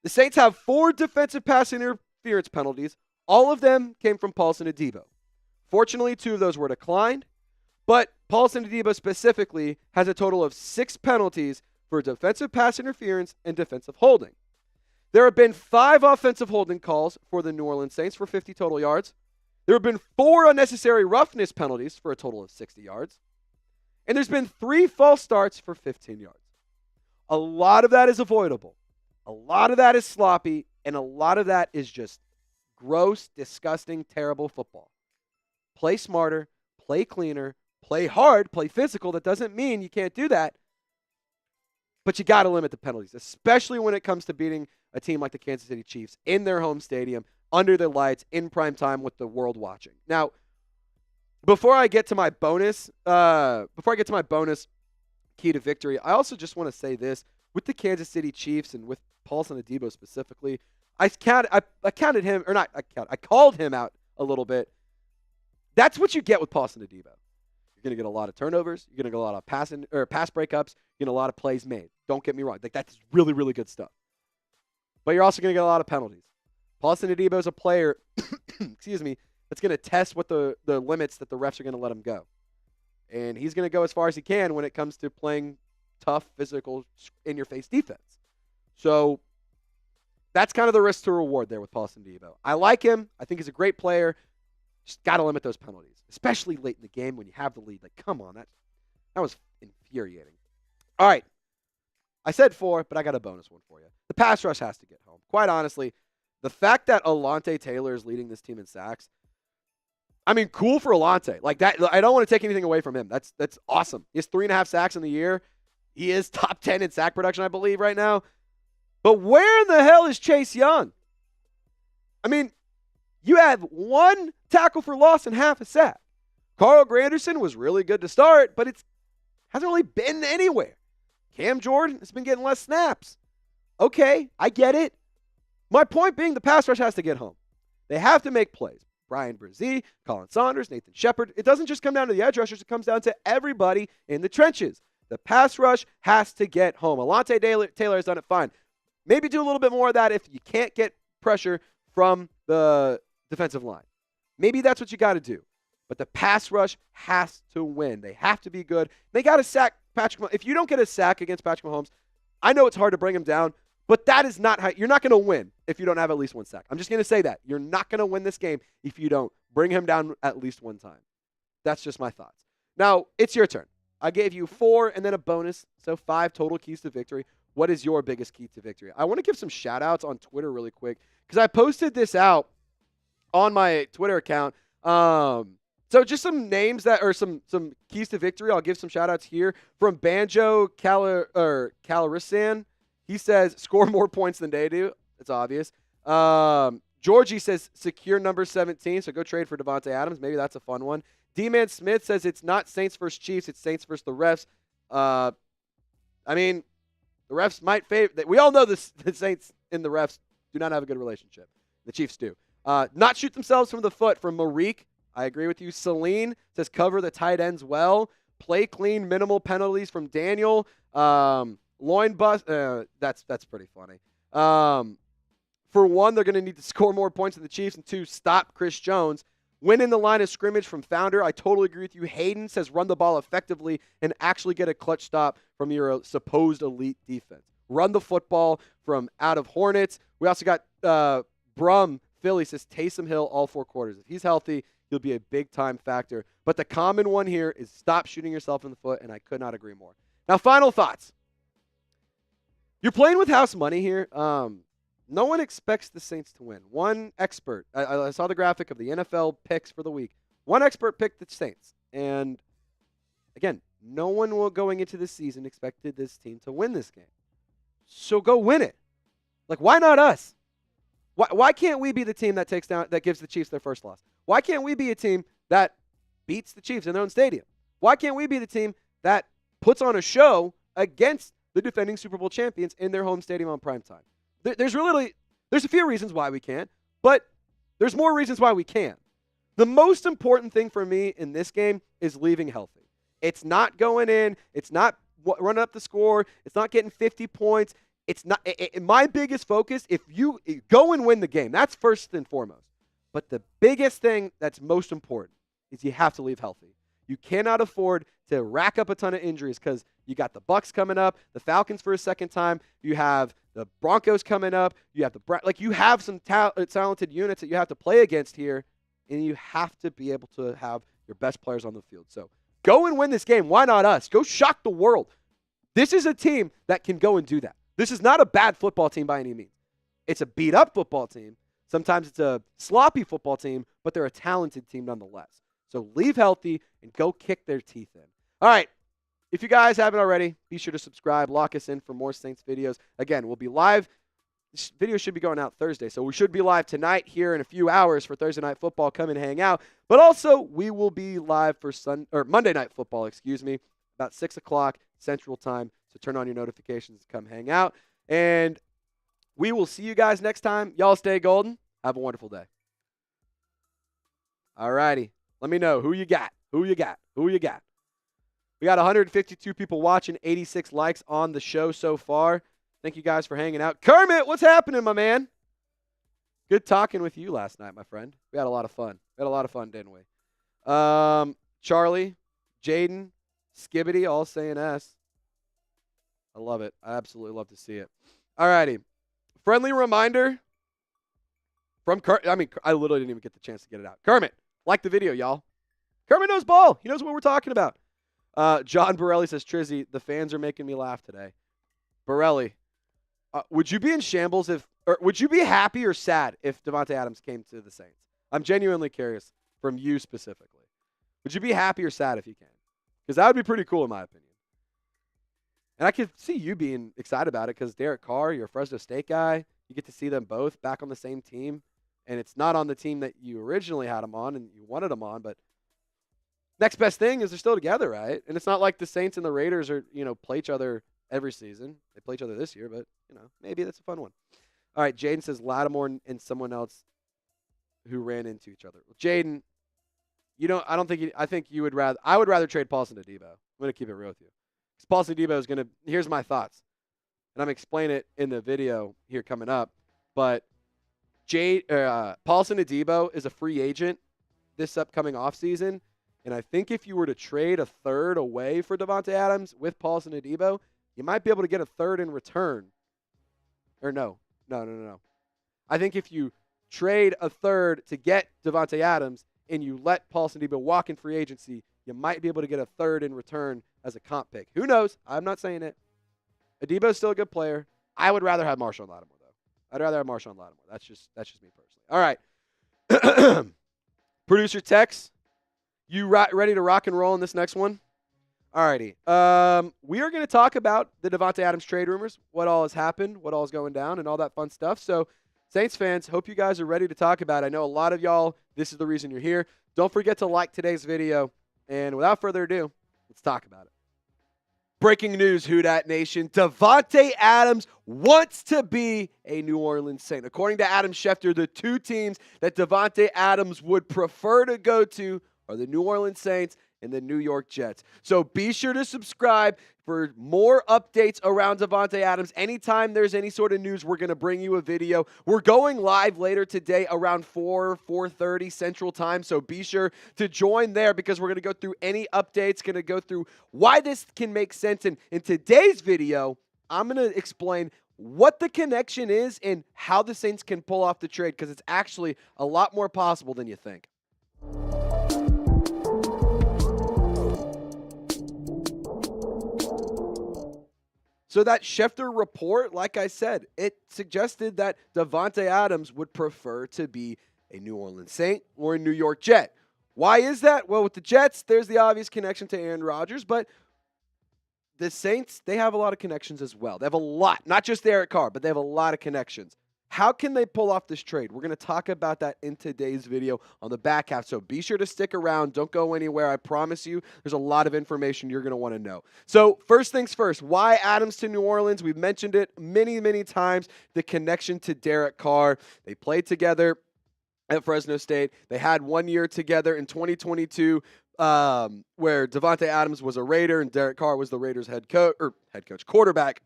The Saints have 4 defensive pass interference penalties. All of them came from Paulson Adebo. Fortunately, 2 of those were declined, but Paulson Adebo specifically has a total of 6 penalties for defensive pass interference and defensive holding. There have been 5 offensive holding calls for the New Orleans Saints for 50 total yards. There have been 4 unnecessary roughness penalties for a total of 60 yards. And there's been 3 false starts for 15 yards. A lot of that is avoidable. A lot of that is sloppy, and a lot of that is just gross, disgusting, terrible football. Play smarter, play cleaner, play hard, play physical. That doesn't mean you can't do that, but you got to limit the penalties, especially when it comes to beating a team like the Kansas City Chiefs in their home stadium, under the lights, in prime time with the world watching. Now, before I get to my bonus key to victory, I also just want to say this. With the Kansas City Chiefs and with Paulson Adebo specifically, I called him out a little bit. That's what you get with Paulson Adebo. You're going to get a lot of turnovers. You're going to get a lot of pass breakups. You're going to get a lot of plays made. Don't get me wrong. Like, that's really, really good stuff. But you're also going to get a lot of penalties. Paulson Adebo is a player, excuse me, that's going to test what the limits that the refs are going to let him go. And he's going to go as far as he can when it comes to playing tough, physical, in-your-face defense. So that's kind of the risk to reward there with Paulson Adebo. I like him. I think he's a great player. Just got to limit those penalties, especially late in the game when you have the lead. Like, come on, that was infuriating. All right. I said 4, but I got a bonus one for you. The pass rush has to get home. Quite honestly, the fact that Alontae Taylor is leading this team in sacks, I mean, cool for Alontae. Like that, I don't want to take anything away from him. That's awesome. He has 3.5 sacks in the year. He is top 10 in sack production, I believe, right now. But where in the hell is Chase Young? I mean, you have 1 tackle for loss and half a sack. Carl Granderson was really good to start, but it hasn't really been anywhere. Cam Jordan has been getting less snaps. Okay, I get it. My point being the pass rush has to get home. They have to make plays. Brian Brzee, Colin Saunders, Nathan Shepard. It doesn't just come down to the edge rushers. It comes down to everybody in the trenches. The pass rush has to get home. Alontae Taylor has done it fine. Maybe do a little bit more of that if you can't get pressure from the defensive line. Maybe that's what you got to do. But the pass rush has to win. They have to be good. They got to sack Patrick Mahomes. If you don't get a sack against Patrick Mahomes, I know it's hard to bring him down, but that is not how you're not going to win if you don't have at least 1 sack. I'm just going to say that. You're not going to win this game if you don't bring him down at least 1 time. That's just my thoughts. Now, it's your turn. I gave you 4 and then a bonus, so 5 total keys to victory. What is your biggest key to victory? I want to give some shout-outs on Twitter really quick because I posted this out on my Twitter account. So just some names that are some keys to victory. I'll give some shout-outs here from Banjo Calarisan. He says, score more points than they do. It's obvious. Georgie says, secure number 17, so go trade for Davante Adams. Maybe that's a fun one. D-Man Smith says, it's not Saints versus Chiefs, it's Saints versus the refs. I mean, the refs might favor. We all know the Saints and the refs do not have a good relationship. The Chiefs do. Not shoot themselves from the foot from Marik. I agree with you. Celine says, cover the tight ends well. Play clean, minimal penalties from Daniel. Loin bust. That's pretty funny. For 1, they're going to need to score more points than the Chiefs. And 2, stop Chris Jones. Win in the line of scrimmage from Founder. I totally agree with you. Hayden says run the ball effectively and actually get a clutch stop from your supposed elite defense. Run the football from out of Hornets. We also got Brum. Philly says Taysom Hill all 4 quarters. If he's healthy, he'll be a big-time factor. But the common one here is stop shooting yourself in the foot, and I could not agree more. Now, final thoughts. You're playing with house money here. No one expects the Saints to win. One expert, I saw the graphic of the NFL picks for the week. One expert picked the Saints. And, again, no one going into this season expected this team to win this game. So go win it. Like, why not us? Why can't we be the team that gives the Chiefs their first loss? Why can't we be a team that beats the Chiefs in their own stadium? Why can't we be the team that puts on a show against the defending Super Bowl champions in their home stadium on primetime? There's a few reasons why we can't, but there's more reasons why we can. The most important thing for me in this game is leaving healthy. It's not going in. It's not running up the score. It's not getting 50 points. It's not my biggest focus. If you go and win the game, that's first and foremost. But the biggest thing that's most important is you have to leave healthy. You cannot afford to rack up a ton of injuries because you got the Bucs coming up, the Falcons for a second time. You have the Broncos coming up. You have you have some talented units that you have to play against here, and you have to be able to have your best players on the field. So go and win this game. Why not us? Go shock the world. This is a team that can go and do that. This is not a bad football team by any means. It's a beat-up football team. Sometimes it's a sloppy football team, but they're a talented team nonetheless. So leave healthy and go kick their teeth in. All right. If you guys haven't already, be sure to subscribe. Lock us in for more Saints videos. Again, we'll be live. This video should be going out Thursday, so we should be live tonight here in a few hours for Thursday Night Football. Come and hang out. But also, we will be live for Monday Night Football, about 6 o'clock Central Time. So turn on your notifications to come hang out. And we will see you guys next time. Y'all stay golden. Have a wonderful day. All righty. Let me know who you got. Who you got. Who you got. We got 152 people watching, 86 likes on the show so far. Thank you guys for hanging out. Kermit, what's happening, my man? Good talking with you last night, my friend. We had a lot of fun. We had a lot of fun, didn't we? Charlie, Jaden, Skibbity, all saying S. I love it. I absolutely love to see it. All righty. Friendly reminder from I literally didn't even get the chance to get it out. Kermit, Like the video, y'all. Kermit knows ball. He knows what we're talking about. John Borelli says, Trizzy, the fans are making me laugh today. Borelli, would you be in shambles or would you be happy or sad if Davante Adams came to the Saints? I'm genuinely curious from you specifically. Would you be happy or sad if he came? Because that would be pretty cool in my opinion. And I could see you being excited about it because Derek Carr, you're a Fresno State guy. You get to see them both back on the same team. And it's not on the team that you originally had them on and you wanted them on, but next best thing is they're still together, right? And it's not like the Saints and the Raiders are, play each other every season. They play each other this year, but, maybe that's a fun one. All right, Jaden says Lattimore and someone else who ran into each other. Well, Jaden, I think I would rather trade Paulson to Debo. I'm going to keep it real with you. Because Paulson Debo is going to, here's my thoughts. And I'm going to explain it in the video here coming up. But Paulson Adebo is a free agent this upcoming offseason. And I think if you were to trade a third away for Davante Adams with Paulson Adebo, you might be able to get a third in return. Or no. I think if you trade a third to get Davante Adams and you let Paulson Adebo walk in free agency, you might be able to get a third in return as a comp pick. Who knows? I'm not saying it. Adebo's still a good player. I would rather have Marshawn Lattimore, though. I'd rather have Marshawn Lattimore. That's just me personally. All right. Producer Tex, you ready to rock and roll in this next one? All righty. We are going to talk about the Davante Adams trade rumors, what all has happened, what all is going down, and all that fun stuff. So, Saints fans, hope you guys are ready to talk about it. I know a lot of y'all, this is the reason you're here. Don't forget to like today's video. And without further ado, let's talk about it. Breaking news, Who Dat Nation. Davante Adams wants to be a New Orleans Saint. According to Adam Schefter, the two teams that Davante Adams would prefer to go to are the New Orleans Saints and the New York Jets. So be sure to subscribe for more updates around Davante Adams. Anytime there's any sort of news, we're going to bring you a video. We're going live later today around 4:30 Central Time, so be sure to join there because we're going to go through any updates, going to go through why this can make sense. And in today's video, I'm going to explain what the connection is and how the Saints can pull off the trade because it's actually a lot more possible than you think. So that Schefter report, like I said, it suggested that Davante Adams would prefer to be a New Orleans Saint or a New York Jet. Why is that? Well, with the Jets, there's the obvious connection to Aaron Rodgers, but the Saints, they have a lot of connections as well. They have a lot, not just Derek Carr, but they have a lot of connections. How can they pull off this trade? We're going to talk about that in today's video on the back half, so be sure to stick around. Don't go anywhere. I promise you there's a lot of information you're going to want to know. So first things first, why Adams to New Orleans? We've mentioned it many, many times, the connection to Derek Carr. They played together at Fresno State. They had 1 year together in 2022 where Davante Adams was a Raider and Derek Carr was the Raiders quarterback,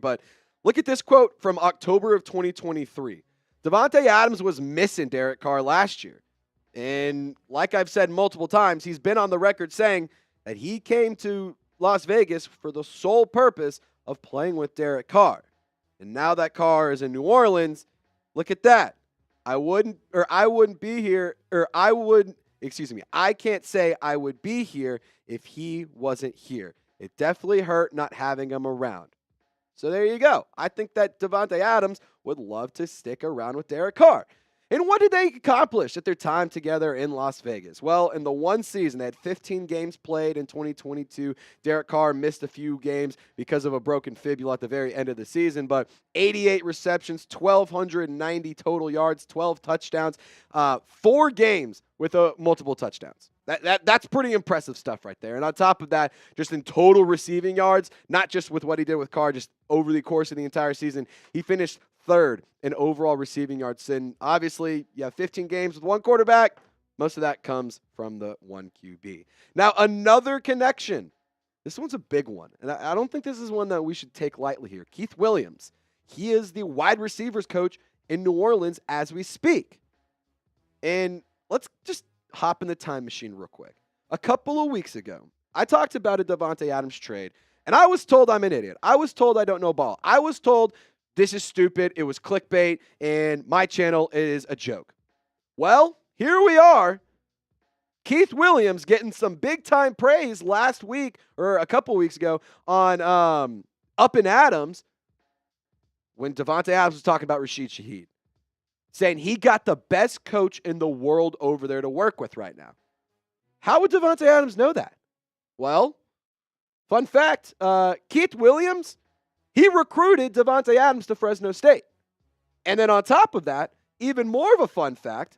but look at this quote from October of 2023. Davante Adams was missing Derek Carr last year. And like I've said multiple times, he's been on the record saying that he came to Las Vegas for the sole purpose of playing with Derek Carr. And now that Carr is in New Orleans, look at that. I can't say I would be here if he wasn't here. It definitely hurt not having him around. So there you go. I think that Davante Adams would love to stick around with Derek Carr. And what did they accomplish at their time together in Las Vegas? Well, in the one season, they had 15 games played in 2022. Derek Carr missed a few games because of a broken fibula at the very end of the season, but 88 receptions, 1,290 total yards, 12 touchdowns, 4 games with multiple touchdowns. That's pretty impressive stuff right there. And on top of that, just in total receiving yards, not just with what he did with Carr, just over the course of the entire season, he finished third in overall receiving yards. And obviously, you have 15 games with one quarterback. Most of that comes from the one QB. Now, another connection. This one's a big one. And I don't think this is one that we should take lightly here. Keith Williams. He is the wide receivers coach in New Orleans as we speak. And let's just hop in the time machine real quick. A couple of weeks ago, I talked about a Davante Adams trade, and I was told I'm an idiot. I was told I don't know ball. I was told this is stupid, it was clickbait, and my channel is a joke. Well, here we are, Keith Williams getting some big-time praise last week or a couple weeks ago on Up and Adams when Davante Adams was talking about Rashid Shaheed, saying he got the best coach in the world over there to work with right now. How would Davante Adams know that? Well, fun fact, Keith Williams, he recruited Davante Adams to Fresno State. And then on top of that, even more of a fun fact,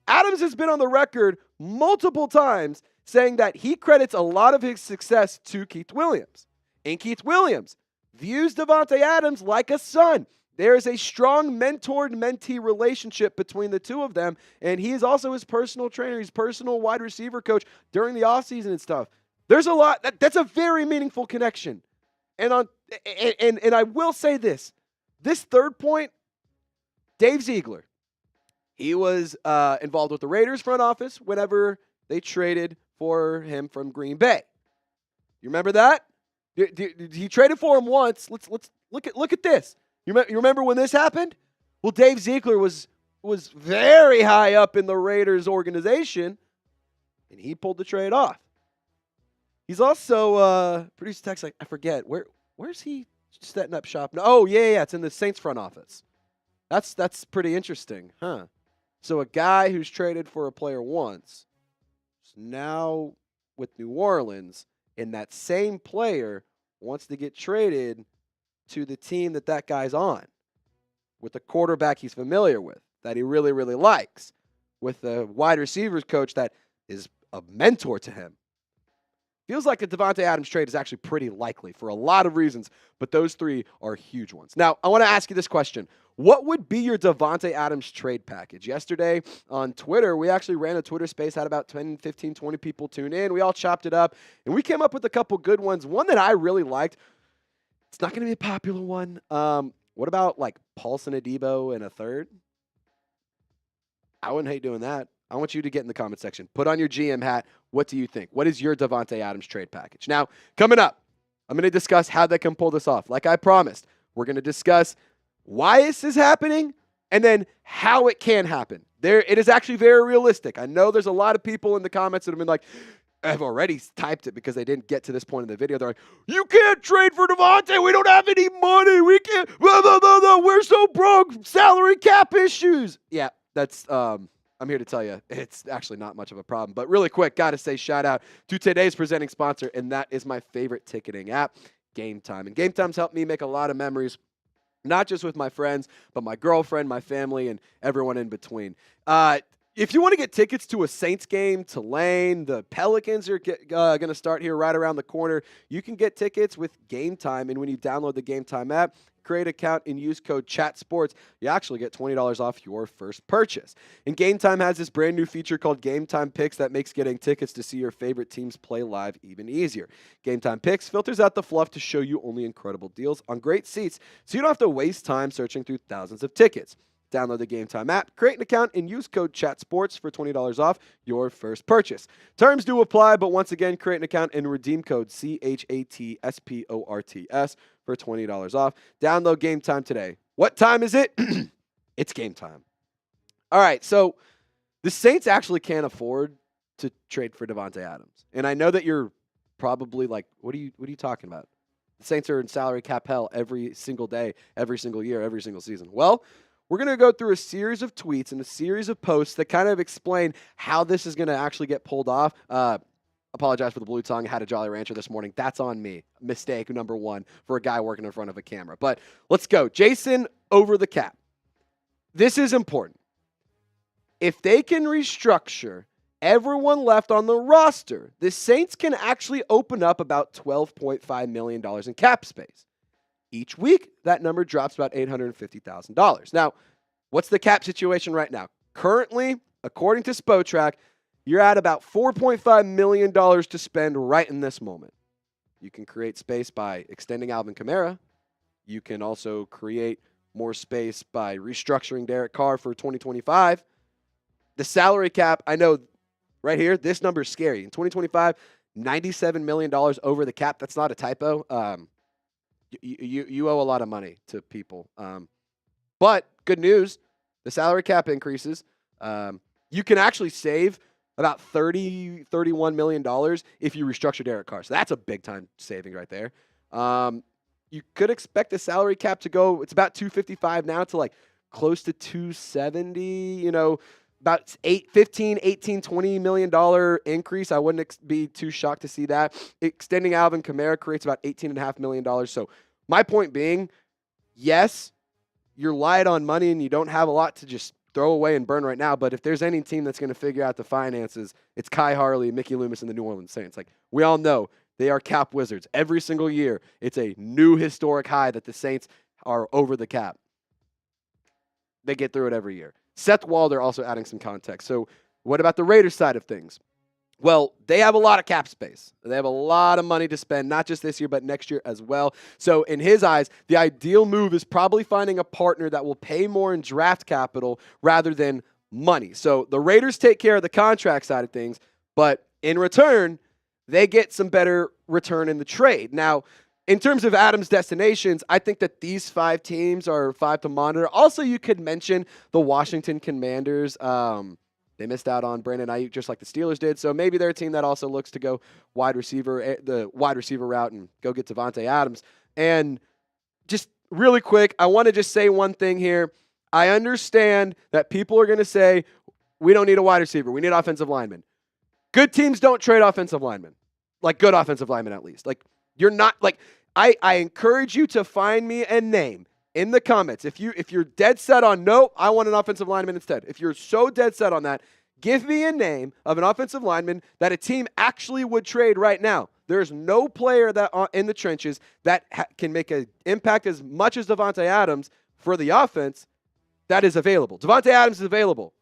Adams has been on the record multiple times saying that he credits a lot of his success to Keith Williams. And Keith Williams views Davante Adams like a son. There is a strong mentor-mentee relationship between the two of them, and he is also his personal trainer, his personal wide receiver coach during the offseason and stuff. There's a lot. That's a very meaningful connection. And I will say this third point, Dave Ziegler. He was involved with the Raiders front office whenever they traded for him from Green Bay. You remember that? He traded for him once. Let's look at this. You remember when this happened? Well, Dave Ziegler was very high up in the Raiders organization, and he pulled the trade off. He's also produced a text, like, I forget where's he setting up shop? Oh yeah, it's in the Saints front office. That's pretty interesting, huh? So a guy who's traded for a player once is now with New Orleans, and that same player wants to get traded to the team that guy's on, with a quarterback he's familiar with, that he really, really likes, with a wide receivers coach that is a mentor to him. Feels like a Davante Adams trade is actually pretty likely for a lot of reasons, but those three are huge ones. Now, I want to ask you this question. What would be your Davante Adams trade package? Yesterday on Twitter, we actually ran a Twitter space, had about 10, 15, 20 people tune in. We all chopped it up, and we came up with a couple good ones. One that I really liked, it's not going to be a popular one. What about like Paulson Adebo and a third? I wouldn't hate doing that. I want you to get in the comment section. Put on your GM hat. What do you think? What is your Davante Adams trade package? Now, coming up, I'm going to discuss how they can pull this off. Like I promised, we're going to discuss why this is happening and then how it can happen. It is actually very realistic. I know there's a lot of people in the comments that have been like, I've already typed it because they didn't get to this point in the video. They're like, you can't trade for Davante. We don't have any money. We can't. Blah, blah, blah, blah. We're so broke. Salary cap issues. Yeah, that's I'm here to tell you, it's actually not much of a problem. But really quick, got to say shout out to today's presenting sponsor, and that is my favorite ticketing app, Game Time. And Game Time's helped me make a lot of memories, not just with my friends, but my girlfriend, my family, and everyone in between. If you want to get tickets to a Saints game, Tulane, the Pelicans are going to start here right around the corner. You can get tickets with Game Time, and when you download the Game Time app, create an account and use code CHATSPORTS, you actually get $20 off your first purchase. And Game Time has this brand new feature called Game Time Picks that makes getting tickets to see your favorite teams play live even easier. Game Time Picks filters out the fluff to show you only incredible deals on great seats, so you don't have to waste time searching through thousands of tickets. Download the Game Time app, create an account, and use code CHATSPORTS for $20 off your first purchase. Terms do apply, but once again, create an account and redeem code CHATSPORTS for $20 off. Download Game Time today. What time is it? It's game time. All right, so the Saints actually can't afford to trade for Davante Adams. And I know that you're probably like, what are you talking about? The Saints are in salary cap hell every single day, every single year, every single season. Well, we're going to go through a series of tweets and a series of posts that kind of explain how this is going to actually get pulled off. Apologize for the blue tongue. I had a Jolly Rancher this morning. That's on me. Mistake number one for a guy working in front of a camera. But let's go. Jason over the cap. This is important. If they can restructure everyone left on the roster, the Saints can actually open up about $12.5 million in cap space. Each week, that number drops about $850,000. Now, what's the cap situation right now? Currently, according to Spotrac, you're at about $4.5 million to spend right in this moment. You can create space by extending Alvin Kamara. You can also create more space by restructuring Derek Carr for 2025. The salary cap, I know right here, this number is scary. In 2025, $97 million over the cap. That's not a typo. You owe a lot of money to people. But good news, the salary cap increases. You can actually save about $31 million if you restructure Derek Carr. So that's a big time saving right there. You could expect the salary cap to go, it's about 255 now to like close to 270, about 15, 18, $20 million increase. I wouldn't be too shocked to see that. Extending Alvin Kamara creates about $18.5 million. So my point being, yes, you're light on money and you don't have a lot to just throw away and burn right now. But if there's any team that's going to figure out the finances, it's Kai Harley, Mickey Loomis, and the New Orleans Saints. Like, we all know they are cap wizards. Every single year, it's a new historic high that the Saints are over the cap. They get through it every year. Seth Walder also adding some context. So what about the Raiders side of things? Well, they have a lot of cap space. They have a lot of money to spend, not just this year, but next year as well. So in his eyes, the ideal move is probably finding a partner that will pay more in draft capital rather than money. So the Raiders take care of the contract side of things, but in return, they get some better return in the trade. Now, in terms of Adams' destinations, I think that these 5 teams are 5 to monitor. Also, you could mention the Washington Commanders. They missed out on Brandon Ayuk just like the Steelers did. So maybe they're a team that also looks to go the wide receiver route and go get Davante Adams. And just really quick, I want to just say one thing here. I understand that people are going to say, we don't need a wide receiver. We need offensive linemen. Good teams don't trade offensive linemen. Like good offensive linemen at least. Like you're not like I encourage you to find me a name in the comments. If you're dead set on no, I want an offensive lineman instead. If you're so dead set on that, give me a name of an offensive lineman that a team actually would trade right now. There's no player that in the trenches that can make an impact as much as Davante Adams for the offense that is available. Davante Adams is available.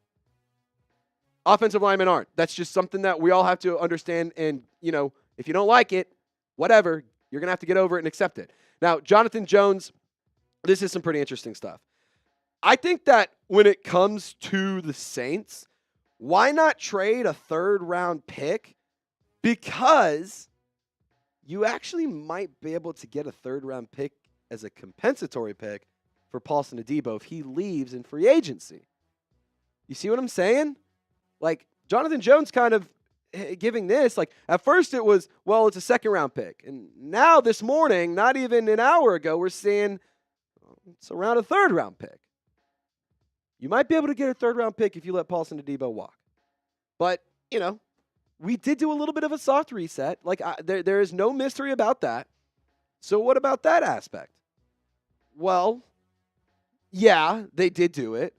Offensive linemen aren't. That's just something that we all have to understand. And, if you don't like it, whatever, you're going to have to get over it and accept it. Now, Jonathan Jones, this is some pretty interesting stuff. I think that when it comes to the Saints, why not trade a 3rd-round pick? Because you actually might be able to get a 3rd-round pick as a compensatory pick for Paulson Adebo if he leaves in free agency. You see what I'm saying? Like, Jonathan Jones kind of giving this, like, at first it was, well, it's a 2nd-round pick. And now this morning, not even an hour ago, we're seeing it's around a 3rd-round pick. You might be able to get a 3rd-round pick if you let Paulson Adebo walk. But, we did do a little bit of a soft reset. Like, there is no mystery about that. So what about that aspect? Well, yeah, they did do it.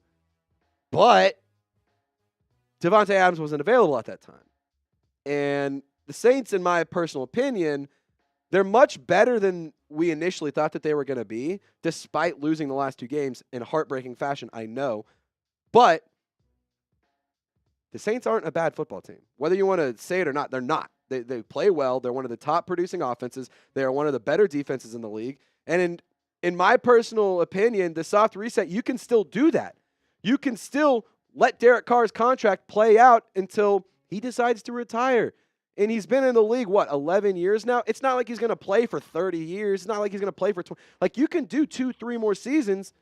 But Davante Adams wasn't available at that time. And the Saints, in my personal opinion, they're much better than we initially thought that they were going to be, despite losing the last 2 games in heartbreaking fashion, I know. But the Saints aren't a bad football team. Whether you want to say it or not, they're not. They play well. They're one of the top producing offenses. They are one of the better defenses in the league. And in my personal opinion, the soft reset, you can still do that. You can still let Derek Carr's contract play out until he decides to retire. And he's been in the league, 11 years now? It's not like he's going to play for 30 years. It's not like he's going to play for 20. Like, you can do 2-3 more seasons,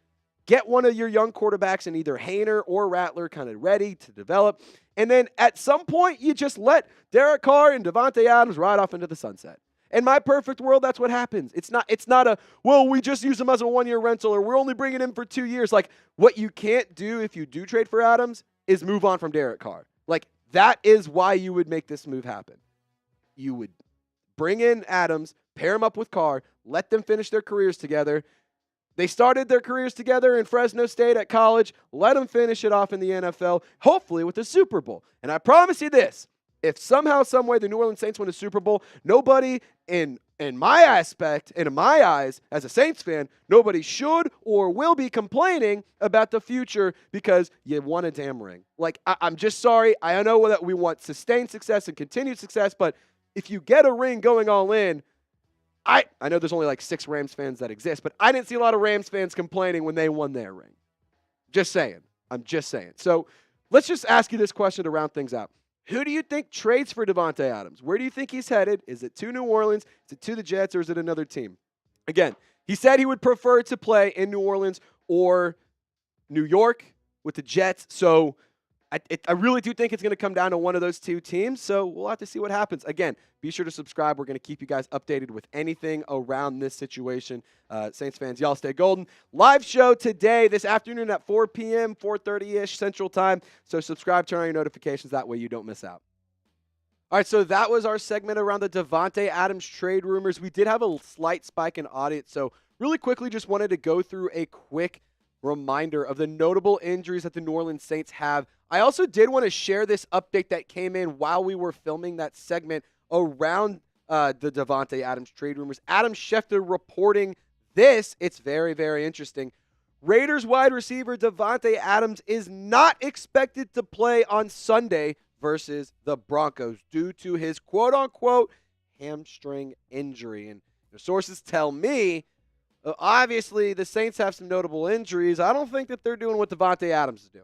get one of your young quarterbacks in either Haener or Rattler kind of ready to develop. And then at some point, you just let Derek Carr and Davante Adams ride off into the sunset. In my perfect world, that's what happens. It's not a, well, we just use him as a 1-year rental or we're only bringing him for 2 years. Like, what you can't do if you do trade for Adams is move on from Derek Carr. Like, that is why you would make this move happen. You would bring in Adams, pair him up with Carr, let them finish their careers together. They started their careers together in Fresno State at college. Let them finish it off in the NFL, hopefully with the Super Bowl. And I promise you this, if somehow, some way the New Orleans Saints win a Super Bowl, nobody in my aspect, and in my eyes, as a Saints fan, nobody should or will be complaining about the future because you won a damn ring. Like, I'm just sorry. I know that we want sustained success and continued success, but if you get a ring going all in, I know there's only like 6 Rams fans that exist, but I didn't see a lot of Rams fans complaining when they won their ring. Just saying. I'm just saying. So let's just ask you this question to round things out. Who do you think trades for Davante Adams? Where do you think he's headed? Is it to New Orleans? Is it to the Jets? Or is it another team? Again, he said he would prefer to play in New Orleans or New York with the Jets. So I really do think it's going to come down to one of those two teams, so we'll have to see what happens. Again, be sure to subscribe. We're going to keep you guys updated with anything around this situation. Saints fans, y'all stay golden. Live show today, this afternoon at 4 p.m., 4:30-ish Central Time, so subscribe, turn on your notifications. That way you don't miss out. All right, so that was our segment around the Davante Adams trade rumors. We did have a slight spike in audience, so really quickly just wanted to go through a quick reminder of the notable injuries that the New Orleans Saints have. I also did want to share this update that came in while we were filming that segment around the Davante Adams trade rumors. Adam Schefter reporting this. It's very, very interesting. Raiders wide receiver Davante Adams is not expected to play on Sunday versus the Broncos due to his quote-unquote hamstring injury. And the sources tell me, obviously, the Saints have some notable injuries. I don't think that they're doing what Davante Adams is doing.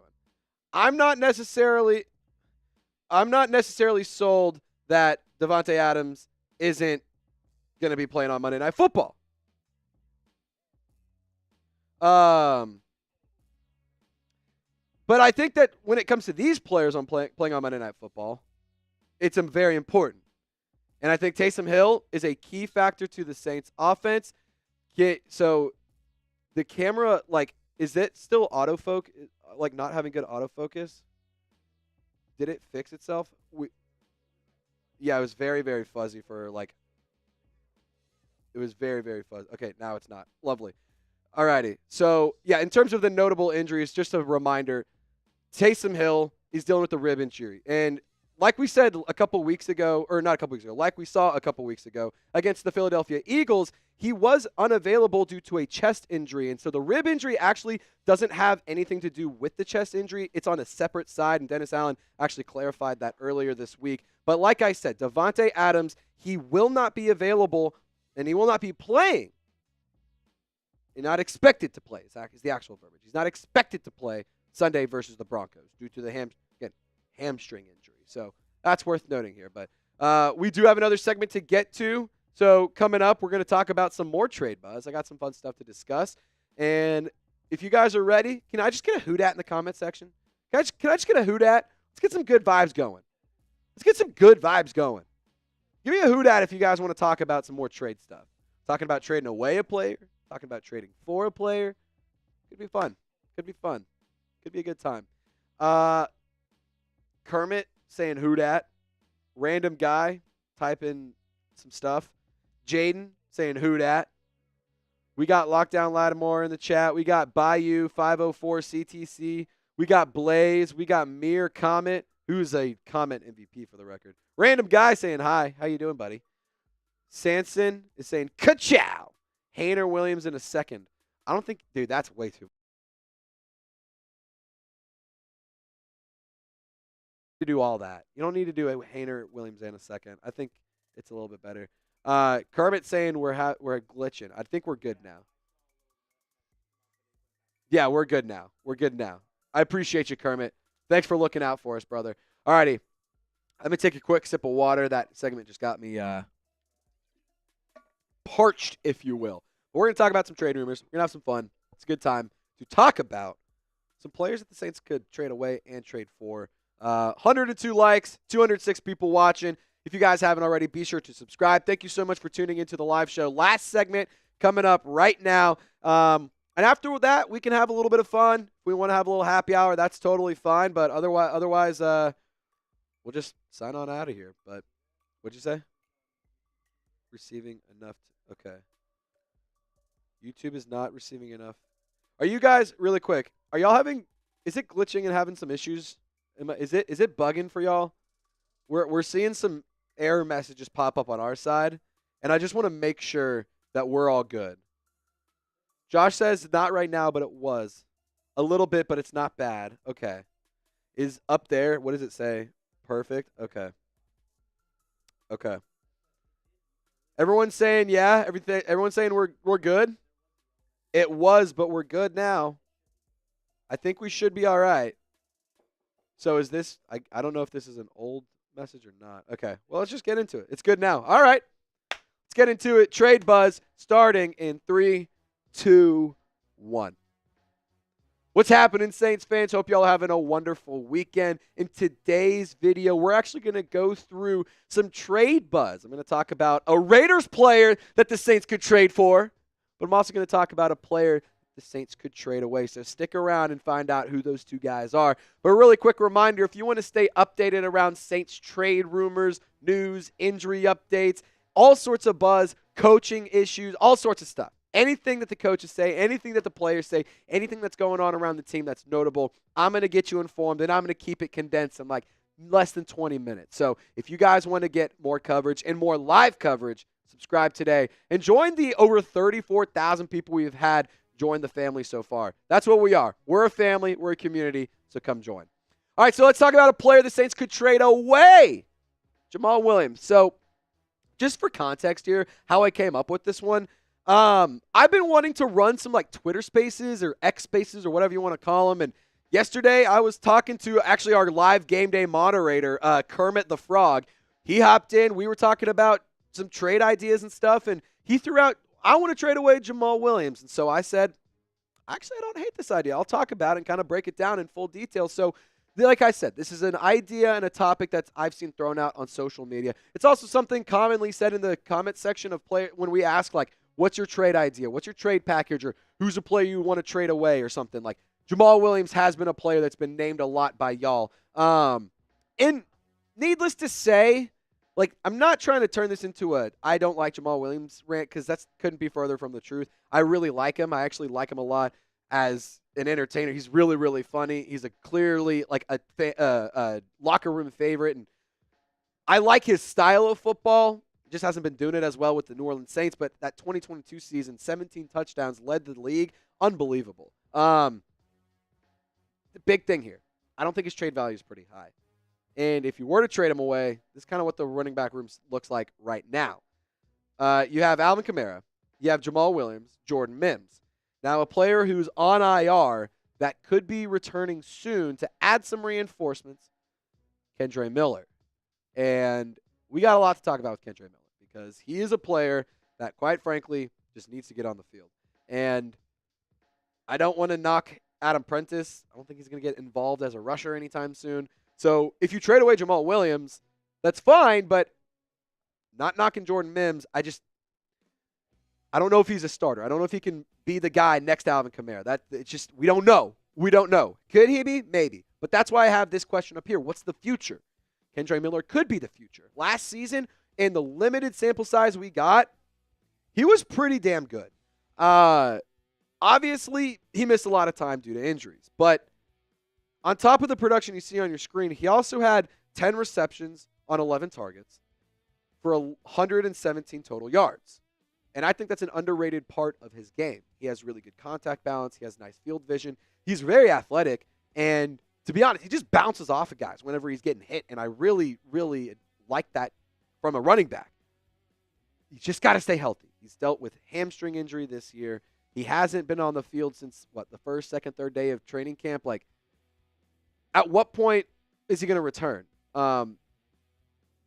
I'm not necessarily sold that Davante Adams isn't going to be playing on Monday Night Football. But I think that when it comes to these players on playing on Monday Night Football, it's very important. And I think Taysom Hill is a key factor to the Saints offense. So the camera, is it still autofocus? Not having good autofocus? Did it fix itself? Yeah, it was very, very fuzzy for it was very, very fuzzy. Okay, now it's not. Lovely. Alrighty. So, yeah, in terms of the notable injuries, just a reminder, Taysom Hill is dealing with a rib injury. And like we said a couple weeks ago, or not a couple weeks ago, like we saw a couple weeks ago against the Philadelphia Eagles, he was unavailable due to a chest injury. And so the rib injury actually doesn't have anything to do with the chest injury. It's on a separate side, and Dennis Allen actually clarified that earlier this week. But like I said, Davante Adams, he will not be available, and he will not be playing. He's not expected to play, is the actual verbiage. He's not expected to play Sunday versus the Broncos due to the hamstring injury. So that's worth noting here. But we do have another segment to get to. So coming up, we're going to talk about some more trade buzz. I got some fun stuff to discuss. And if you guys are ready, can I just get a hoot at in the comment section? Can I just get a hoot at? Let's get some good vibes going. Give me a hoot at if you guys want to talk about some more trade stuff. Talking about trading away a player. Talking about trading for a player. Could be fun. Could be a good time. Kermit saying hoot at. Random guy typing some stuff. Jaden saying hoot at. We got Lockdown Lattimore in the chat. We got Bayou 504 CTC. We got Blaze. We got Mir Comment, who's a comment MVP for the record. Random guy saying hi. How you doing, buddy? Sanson is saying ka-chow. Hayner Williams in a second. I don't think, dude, that's way too. To do all that. You don't need to do a Hayner Williams in a second. I think it's a little bit better. Kermit saying we're glitching. I think we're good now. Yeah, we're good now. I appreciate you, Kermit. Thanks for looking out for us, brother. All righty. Let me take a quick sip of water. That segment just got me parched, if you will. But we're going to talk about some trade rumors. We're going to have some fun. It's a good time to talk about some players that the Saints could trade away and trade for. 102 likes, 206 people watching. If you guys haven't already, be sure to subscribe. Thank you so much for tuning into the live show. Last segment coming up right now. And after that, we can have a little bit of fun. If we want to have a little happy hour, that's totally fine. But otherwise, we'll just sign on out of here. But what'd you say? Receiving enough. Okay. YouTube is not receiving enough. Are you guys, really quick, are y'all having, is it glitching and having some issues? Is it bugging for y'all? We're seeing some error messages pop up on our side, and I just want to make sure that we're all good. Josh says not right now, but it was a little bit, but it's not bad. Okay. Is up there, what does it say? Perfect. Okay. Everyone's saying yeah, everyone's saying we're good. It was, but we're good now. I think we should be all right. So is this, I don't know if this is an old message or not. Okay, well, let's just get into it. It's good now. All right, let's get into it. Trade buzz starting in 3, 2, 1. What's happening, Saints fans? Hope y'all are having a wonderful weekend. In today's video, we're actually going to go through some trade buzz. I'm going to talk about a Raiders player that the Saints could trade for, but I'm also going to talk about a player the Saints could trade away. So stick around and find out who those two guys are. But a really quick reminder, if you want to stay updated around Saints trade rumors, news, injury updates, all sorts of buzz, coaching issues, all sorts of stuff. Anything that the coaches say, anything that the players say, anything that's going on around the team that's notable, I'm going to get you informed, and I'm going to keep it condensed in like less than 20 minutes. So if you guys want to get more coverage and more live coverage, subscribe today and join the over 34,000 people we've had join the family so far. That's what we are. We're a family. We're a community, so come join. All right, so let's talk about a player the Saints could trade away, Jamaal Williams. So just for context here, how I came up with this one, I've been wanting to run some like Twitter spaces or X spaces or whatever you want to call them. And yesterday I was talking to actually our live game day moderator, Kermit the Frog. He hopped in. We were talking about some trade ideas and stuff. And he threw out, I want to trade away Jamaal Williams. And so I said, actually, I don't hate this idea. I'll talk about it and kind of break it down in full detail. So like I said, this is an idea and a topic that I've seen thrown out on social media. It's also something commonly said in the comment section of play when we ask, like, what's your trade idea? What's your trade package? Or who's a player you want to trade away or something? Like, Jamaal Williams has been a player that's been named a lot by y'all. And needless to say, like, I'm not trying to turn this into a I don't like Jamaal Williams rant because that couldn't be further from the truth. I really like him. I actually like him a lot as an entertainer. He's really, really funny. He's a clearly like a locker room favorite. And I like his style of football. Just hasn't been doing it as well with the New Orleans Saints, but that 2022 season, 17 touchdowns, led the league. Unbelievable. The big thing here, I don't think his trade value is pretty high. And if you were to trade him away, this is kind of what the running back room looks like right now. You have Alvin Kamara. You have Jamaal Williams, Jordan Mims. Now, a player who's on IR that could be returning soon to add some reinforcements, Kendre Miller. And we got a lot to talk about with Kendre Miller because he is a player that, quite frankly, just needs to get on the field. And I don't want to knock Adam Prentice. I don't think he's going to get involved as a rusher anytime soon. So if you trade away Jamaal Williams, that's fine, but not knocking Jordan Mims. I don't know if he's a starter. I don't know if he can be the guy next to Alvin Kamara. It's just, we don't know. We don't know. Could he be? Maybe. But that's why I have this question up here. What's the future? Kendre Miller could be the future. Last season, in the limited sample size we got, he was pretty damn good. Obviously, he missed a lot of time due to injuries. But on top of the production you see on your screen, he also had 10 receptions on 11 targets for 117 total yards. And I think that's an underrated part of his game. He has really good contact balance. He has nice field vision. He's very athletic. And to be honest, he just bounces off of guys whenever he's getting hit. And I really, really like that from a running back. He's just got to stay healthy. He's dealt with hamstring injury this year. He hasn't been on the field since, the first, second, third day of training camp. Like, at what point is he going to return?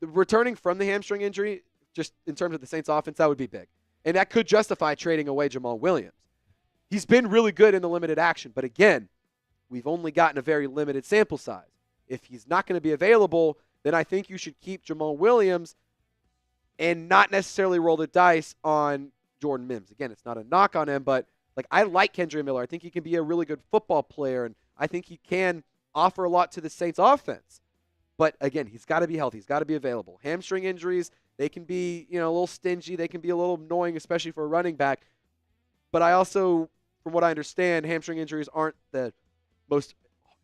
Returning from the hamstring injury, just in terms of the Saints offense, that would be big. And that could justify trading away Jamaal Williams. He's been really good in the limited action, but again, we've only gotten a very limited sample size. If he's not going to be available, then I think you should keep Jamaal Williams and not necessarily roll the dice on Jordan Mims. Again, it's not a knock on him, but like, I like Kendre Miller. I think he can be a really good football player, and I think he can offer a lot to the Saints offense. But again, he's got to be healthy. He's got to be available. Hamstring injuries, they can be, a little stingy. They can be a little annoying, especially for a running back. But I also, from what I understand, hamstring injuries aren't the most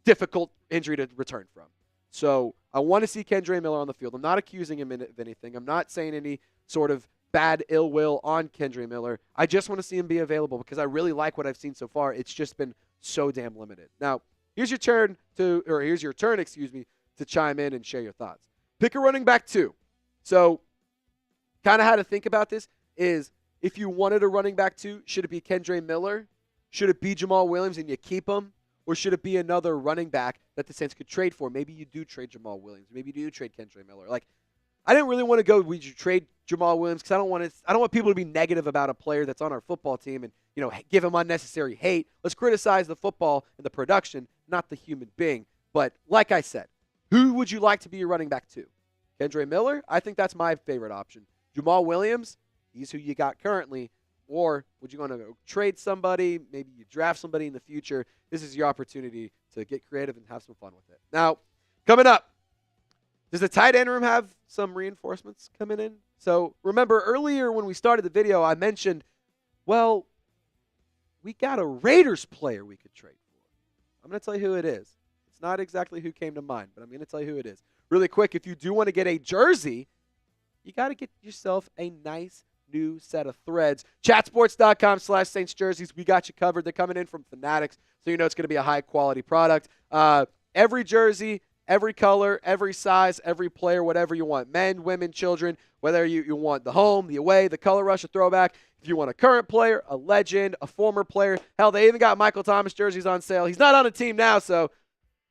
difficult injury to return from. So I want to see Kendre Miller on the field. I'm not accusing him of anything. I'm not saying any sort of bad ill will on Kendre Miller. I just want to see him be available because I really like what I've seen so far. It's just been so damn limited. Now, here's your turn, to chime in and share your thoughts. Pick a running back too. So kind of how to think about this is, if you wanted a running back too, should it be Kendre Miller? Should it be Jamaal Williams and you keep him? Or should it be another running back that the Saints could trade for? Maybe you do trade Jamaal Williams. Maybe you do trade Kendre Miller. Like, I didn't really want to go, would you trade Jamal Williams? Because I don't want people to be negative about a player that's on our football team and, give him unnecessary hate. Let's criticize the football and the production, not the human being. But like I said, who would you like to be your running back to? Kendre Miller? I think that's my favorite option. Jamal Williams? He's who you got currently. Or would you want to go trade somebody? Maybe you draft somebody in the future. This is your opportunity to get creative and have some fun with it. Now, coming up, does the tight end room have some reinforcements coming in? So remember earlier when we started the video, I mentioned, well, we got a Raiders player we could trade for. I'm going to tell you who it is. It's not exactly who came to mind, but I'm going to tell you who it is. Really quick, if you do want to get a jersey, you got to get yourself a nice new set of threads. Chatsports.com/Saints jerseys. We got you covered. They're coming in from Fanatics, so you know it's going to be a high-quality product. Every jersey, every color, every size, every player, whatever you want. Men, women, children, whether you want the home, the away, the color rush, a throwback. If you want a current player, a legend, a former player. Hell, they even got Michael Thomas jerseys on sale. He's not on a team now, so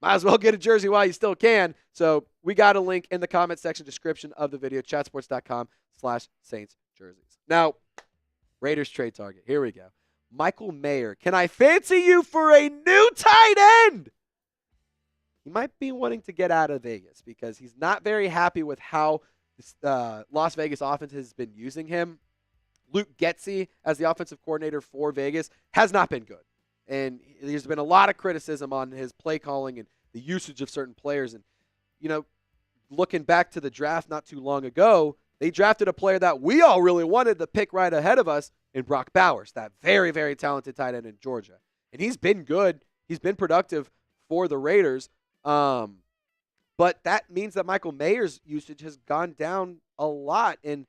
might as well get a jersey while you still can. So we got a link in the comment section description of the video, chatsports.com/Saints jerseys. Now, Raiders trade target. Here we go. Michael Mayer. Can I fancy you for a new tight end? He might be wanting to get out of Vegas because he's not very happy with how this, Las Vegas offense has been using him. Luke Getsy, as the offensive coordinator for Vegas, has not been good. And there's been a lot of criticism on his play calling and the usage of certain players. And, looking back to the draft not too long ago, they drafted a player that we all really wanted to pick right ahead of us in Brock Bowers, that very, very talented tight end in Georgia. And he's been good. He's been productive for the Raiders. But that means that Michael Mayer's usage has gone down a lot. And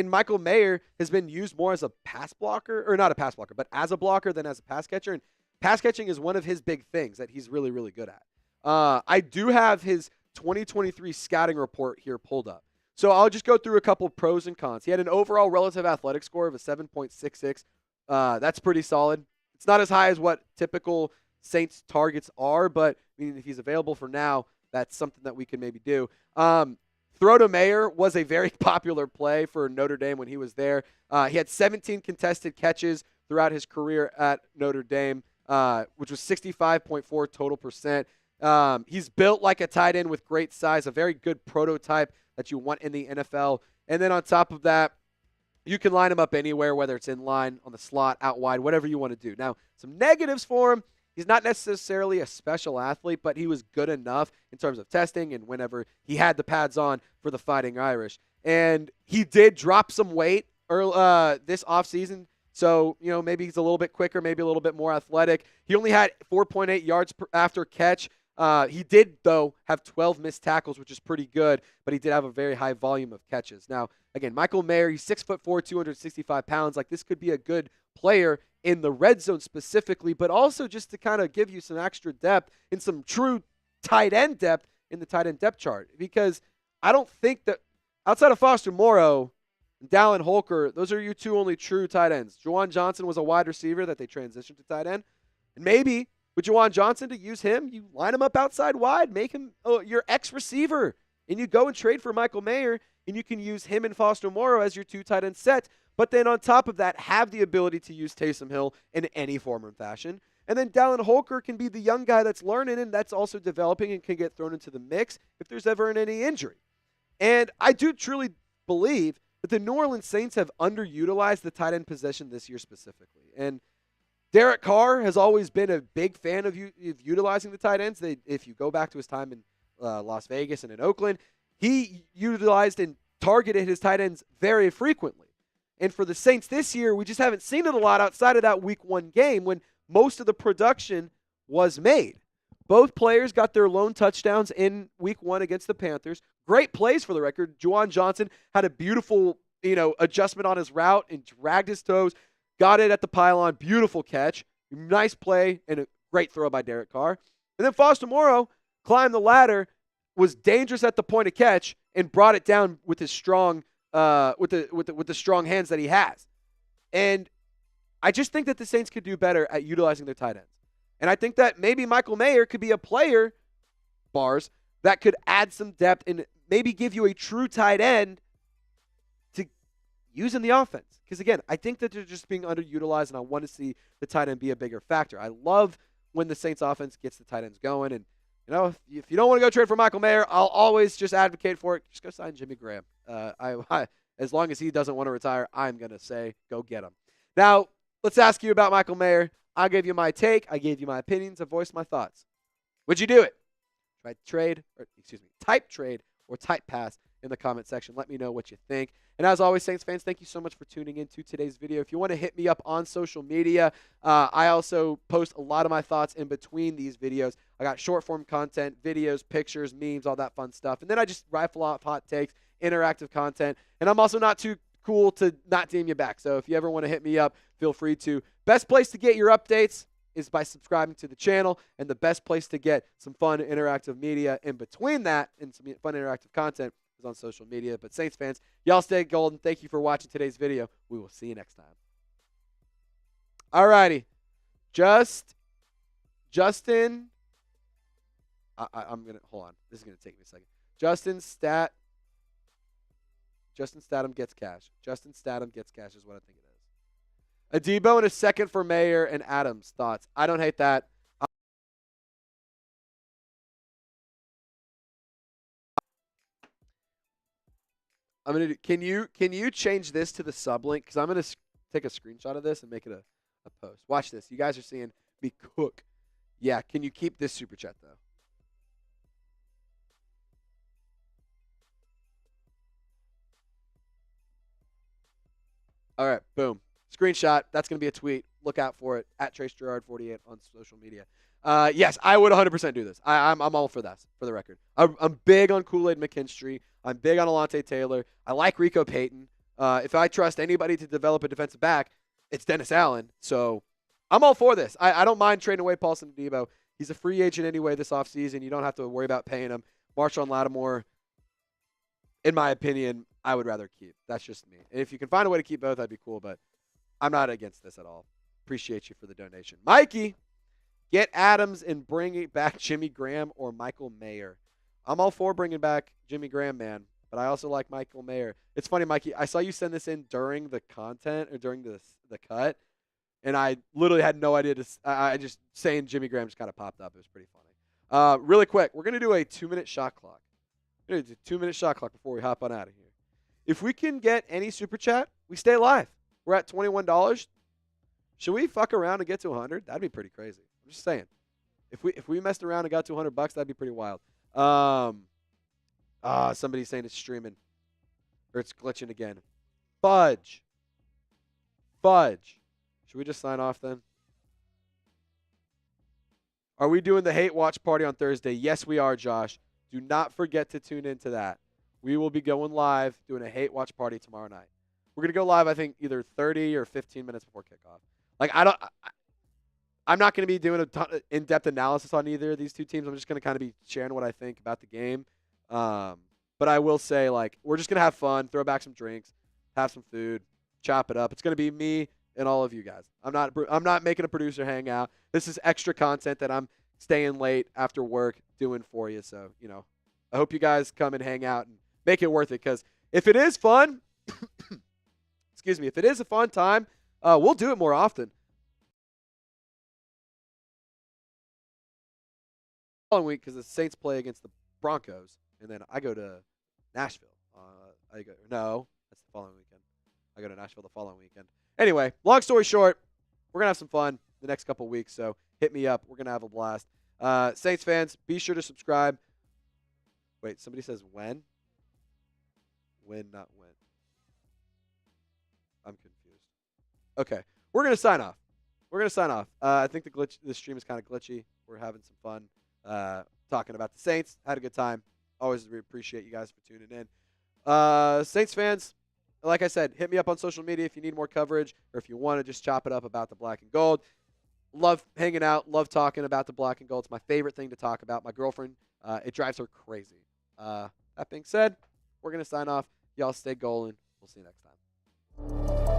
Michael Mayer has been used more as a pass blocker, or not a pass blocker, but as a blocker than as a pass catcher. And pass catching is one of his big things that he's really, really good at. I do have his 2023 scouting report here pulled up. So I'll just go through a couple pros and cons. He had an overall relative athletic score of a 7.66. That's pretty solid. It's not as high as what typical Saints targets are, but if he's available for now, that's something that we can maybe do. Throw to Mayer was a very popular play for Notre Dame when he was there. He had 17 contested catches throughout his career at Notre Dame, which was 65.4 total percent. He's built like a tight end with great size, a very good prototype that you want in the NFL. And then on top of that, you can line him up anywhere, whether it's in line, on the slot, out wide, whatever you want to do. Now, some negatives for him. He's not necessarily a special athlete, but he was good enough in terms of testing and whenever he had the pads on for the Fighting Irish. And he did drop some weight this offseason. So, maybe he's a little bit quicker, maybe a little bit more athletic. He only had 4.8 yards after catch. He did, though, have 12 missed tackles, which is pretty good, but he did have a very high volume of catches. Now, again, Michael Mayer, he's 6'4", 265 pounds. Like, this could be a good player in the red zone specifically, but also just to kind of give you some extra depth and some true tight end depth in the tight end depth chart. Because I don't think that outside of Foster Moreau and Dallin Holker, those are your two only true tight ends. Juwan Johnson was a wide receiver that they transitioned to tight end. And maybe with Juwan Johnson, to use him, you line him up outside wide, make him your ex-receiver, and you go and trade for Michael Mayer, and you can use him and Foster Moreau as your two tight end set. But then on top of that, have the ability to use Taysom Hill in any form or fashion. And then Dallin Holker can be the young guy that's learning and that's also developing and can get thrown into the mix if there's ever any injury. And I do truly believe that the New Orleans Saints have underutilized the tight end position this year specifically. And Derek Carr has always been a big fan of utilizing the tight ends. If you go back to his time in Las Vegas and in Oakland, he utilized and targeted his tight ends very frequently. And for the Saints this year, we just haven't seen it a lot outside of that Week 1 game when most of the production was made. Both players got their lone touchdowns in Week 1 against the Panthers. Great plays for the record. Juwan Johnson had a beautiful, adjustment on his route and dragged his toes, got it at the pylon. Beautiful catch. Nice play and a great throw by Derek Carr. And then Foster Moreau climbed the ladder, was dangerous at the point of catch, and brought it down with his strong with the strong hands that he has. And I just think that the Saints could do better at utilizing their tight ends. And I think that maybe Michael Mayer could be a player, bars, that could add some depth and maybe give you a true tight end to use in the offense. Because, again, I think that they're just being underutilized, and I want to see the tight end be a bigger factor. I love when the Saints offense gets the tight ends going. And, if you don't want to go trade for Michael Mayer, I'll always just advocate for it. Just go sign Jimmy Graham. As long as he doesn't want to retire, I'm going to say go get him. Now, let's ask you about Michael Mayer. I gave you my take. I gave you my opinions. I voiced my thoughts. Would you do it? Type trade or type pass in the comment section. Let me know what you think. And as always, Saints fans, thank you so much for tuning in to today's video. If you want to hit me up on social media, I also post a lot of my thoughts in between these videos. I got short form content, videos, pictures, memes, all that fun stuff. And then I just rifle off hot takes, interactive content. And I'm also not too cool to not DM you back. So if you ever want to hit me up, feel free to. Best place to get your updates is by subscribing to the channel, and the best place to get some fun interactive media in between that and some fun interactive content is on social media. But Saints fans, y'all stay golden. Thank you for watching today's video. We will see you next time. All righty. Justin. I'm going to, hold on. This is going to take me a second. Justin Statham gets cash. Justin Statham gets cash is what I think it is. A Debo and a second for Mayer and Adams. Thoughts? I don't hate that. I'm gonna do. Can you change this to the sub link? Because I'm gonna take a screenshot of this and make it a post. Watch this. You guys are seeing me cook. Yeah. Can you keep this super chat though? All right. Boom. Screenshot. That's going to be a tweet. Look out for it. At Trace Girouard 48 on social media. Yes, I would 100% do this. I'm all for that, for the record. I'm big on Kool-Aid McKinstry. I'm big on Alontae Taylor. I like Rico Payton. If I trust anybody to develop a defensive back, it's Dennis Allen. So I'm all for this. I don't mind trading away Paulson Debo. He's a free agent anyway this offseason. You don't have to worry about paying him. Marshawn Lattimore, in my opinion, I would rather keep. That's just me. And if you can find a way to keep both, that'd be cool. But I'm not against this at all. Appreciate you for the donation. Mikey, get Adams and bring back Jimmy Graham or Michael Mayer. I'm all for bringing back Jimmy Graham, man. But I also like Michael Mayer. It's funny, Mikey. I saw you send this in during the content or during the cut. And I literally had no idea. I just saying Jimmy Graham just kind of popped up. It was pretty funny. Really quick, we're going to do a 2-minute shot clock. We're going to do a 2-minute shot clock before we hop on out of here. If we can get any super chat, we stay alive. We're at $21. Should we fuck around and get to 100? That'd be pretty crazy. I'm just saying. If we messed around and got to $100, that'd be pretty wild. Somebody's saying it's streaming. Or it's glitching again. Fudge. Should we just sign off then? Are we doing the hate watch party on Thursday? Yes, we are, Josh. Do not forget to tune into that. We will be going live doing a hate watch party tomorrow night. We're going to go live, I think, either 30 or 15 minutes before kickoff. Like, I'm not going to be doing a ton of in-depth analysis on either of these two teams. I'm just going to kind of be sharing what I think about the game. But I will say, like, we're just going to have fun, throw back some drinks, have some food, chop it up. It's going to be me and all of you guys. I'm not making a producer hang out. This is extra content that I'm staying late after work doing for you. So, I hope you guys come and hang out and make it worth it. Because if it is fun, excuse me, if it is a fun time, we'll do it more often. Following week, because the Saints play against the Broncos, and then I go to Nashville. No, that's the following weekend. I go to Nashville the following weekend. Anyway, long story short, we're going to have some fun the next couple weeks, so hit me up. We're going to have a blast. Saints fans, be sure to subscribe. Wait, somebody says when? When, not when. I'm confused. Okay, we're going to sign off. I think the stream is kind of glitchy. We're having some fun talking about the Saints. Had a good time. Always appreciate you guys for tuning in. Saints fans, like I said, hit me up on social media if you need more coverage or if you want to just chop it up about the black and gold. Love hanging out. Love talking about the black and gold. It's my favorite thing to talk about. My girlfriend, it drives her crazy. That being said, we're going to sign off. Y'all stay golden. We'll see you next time.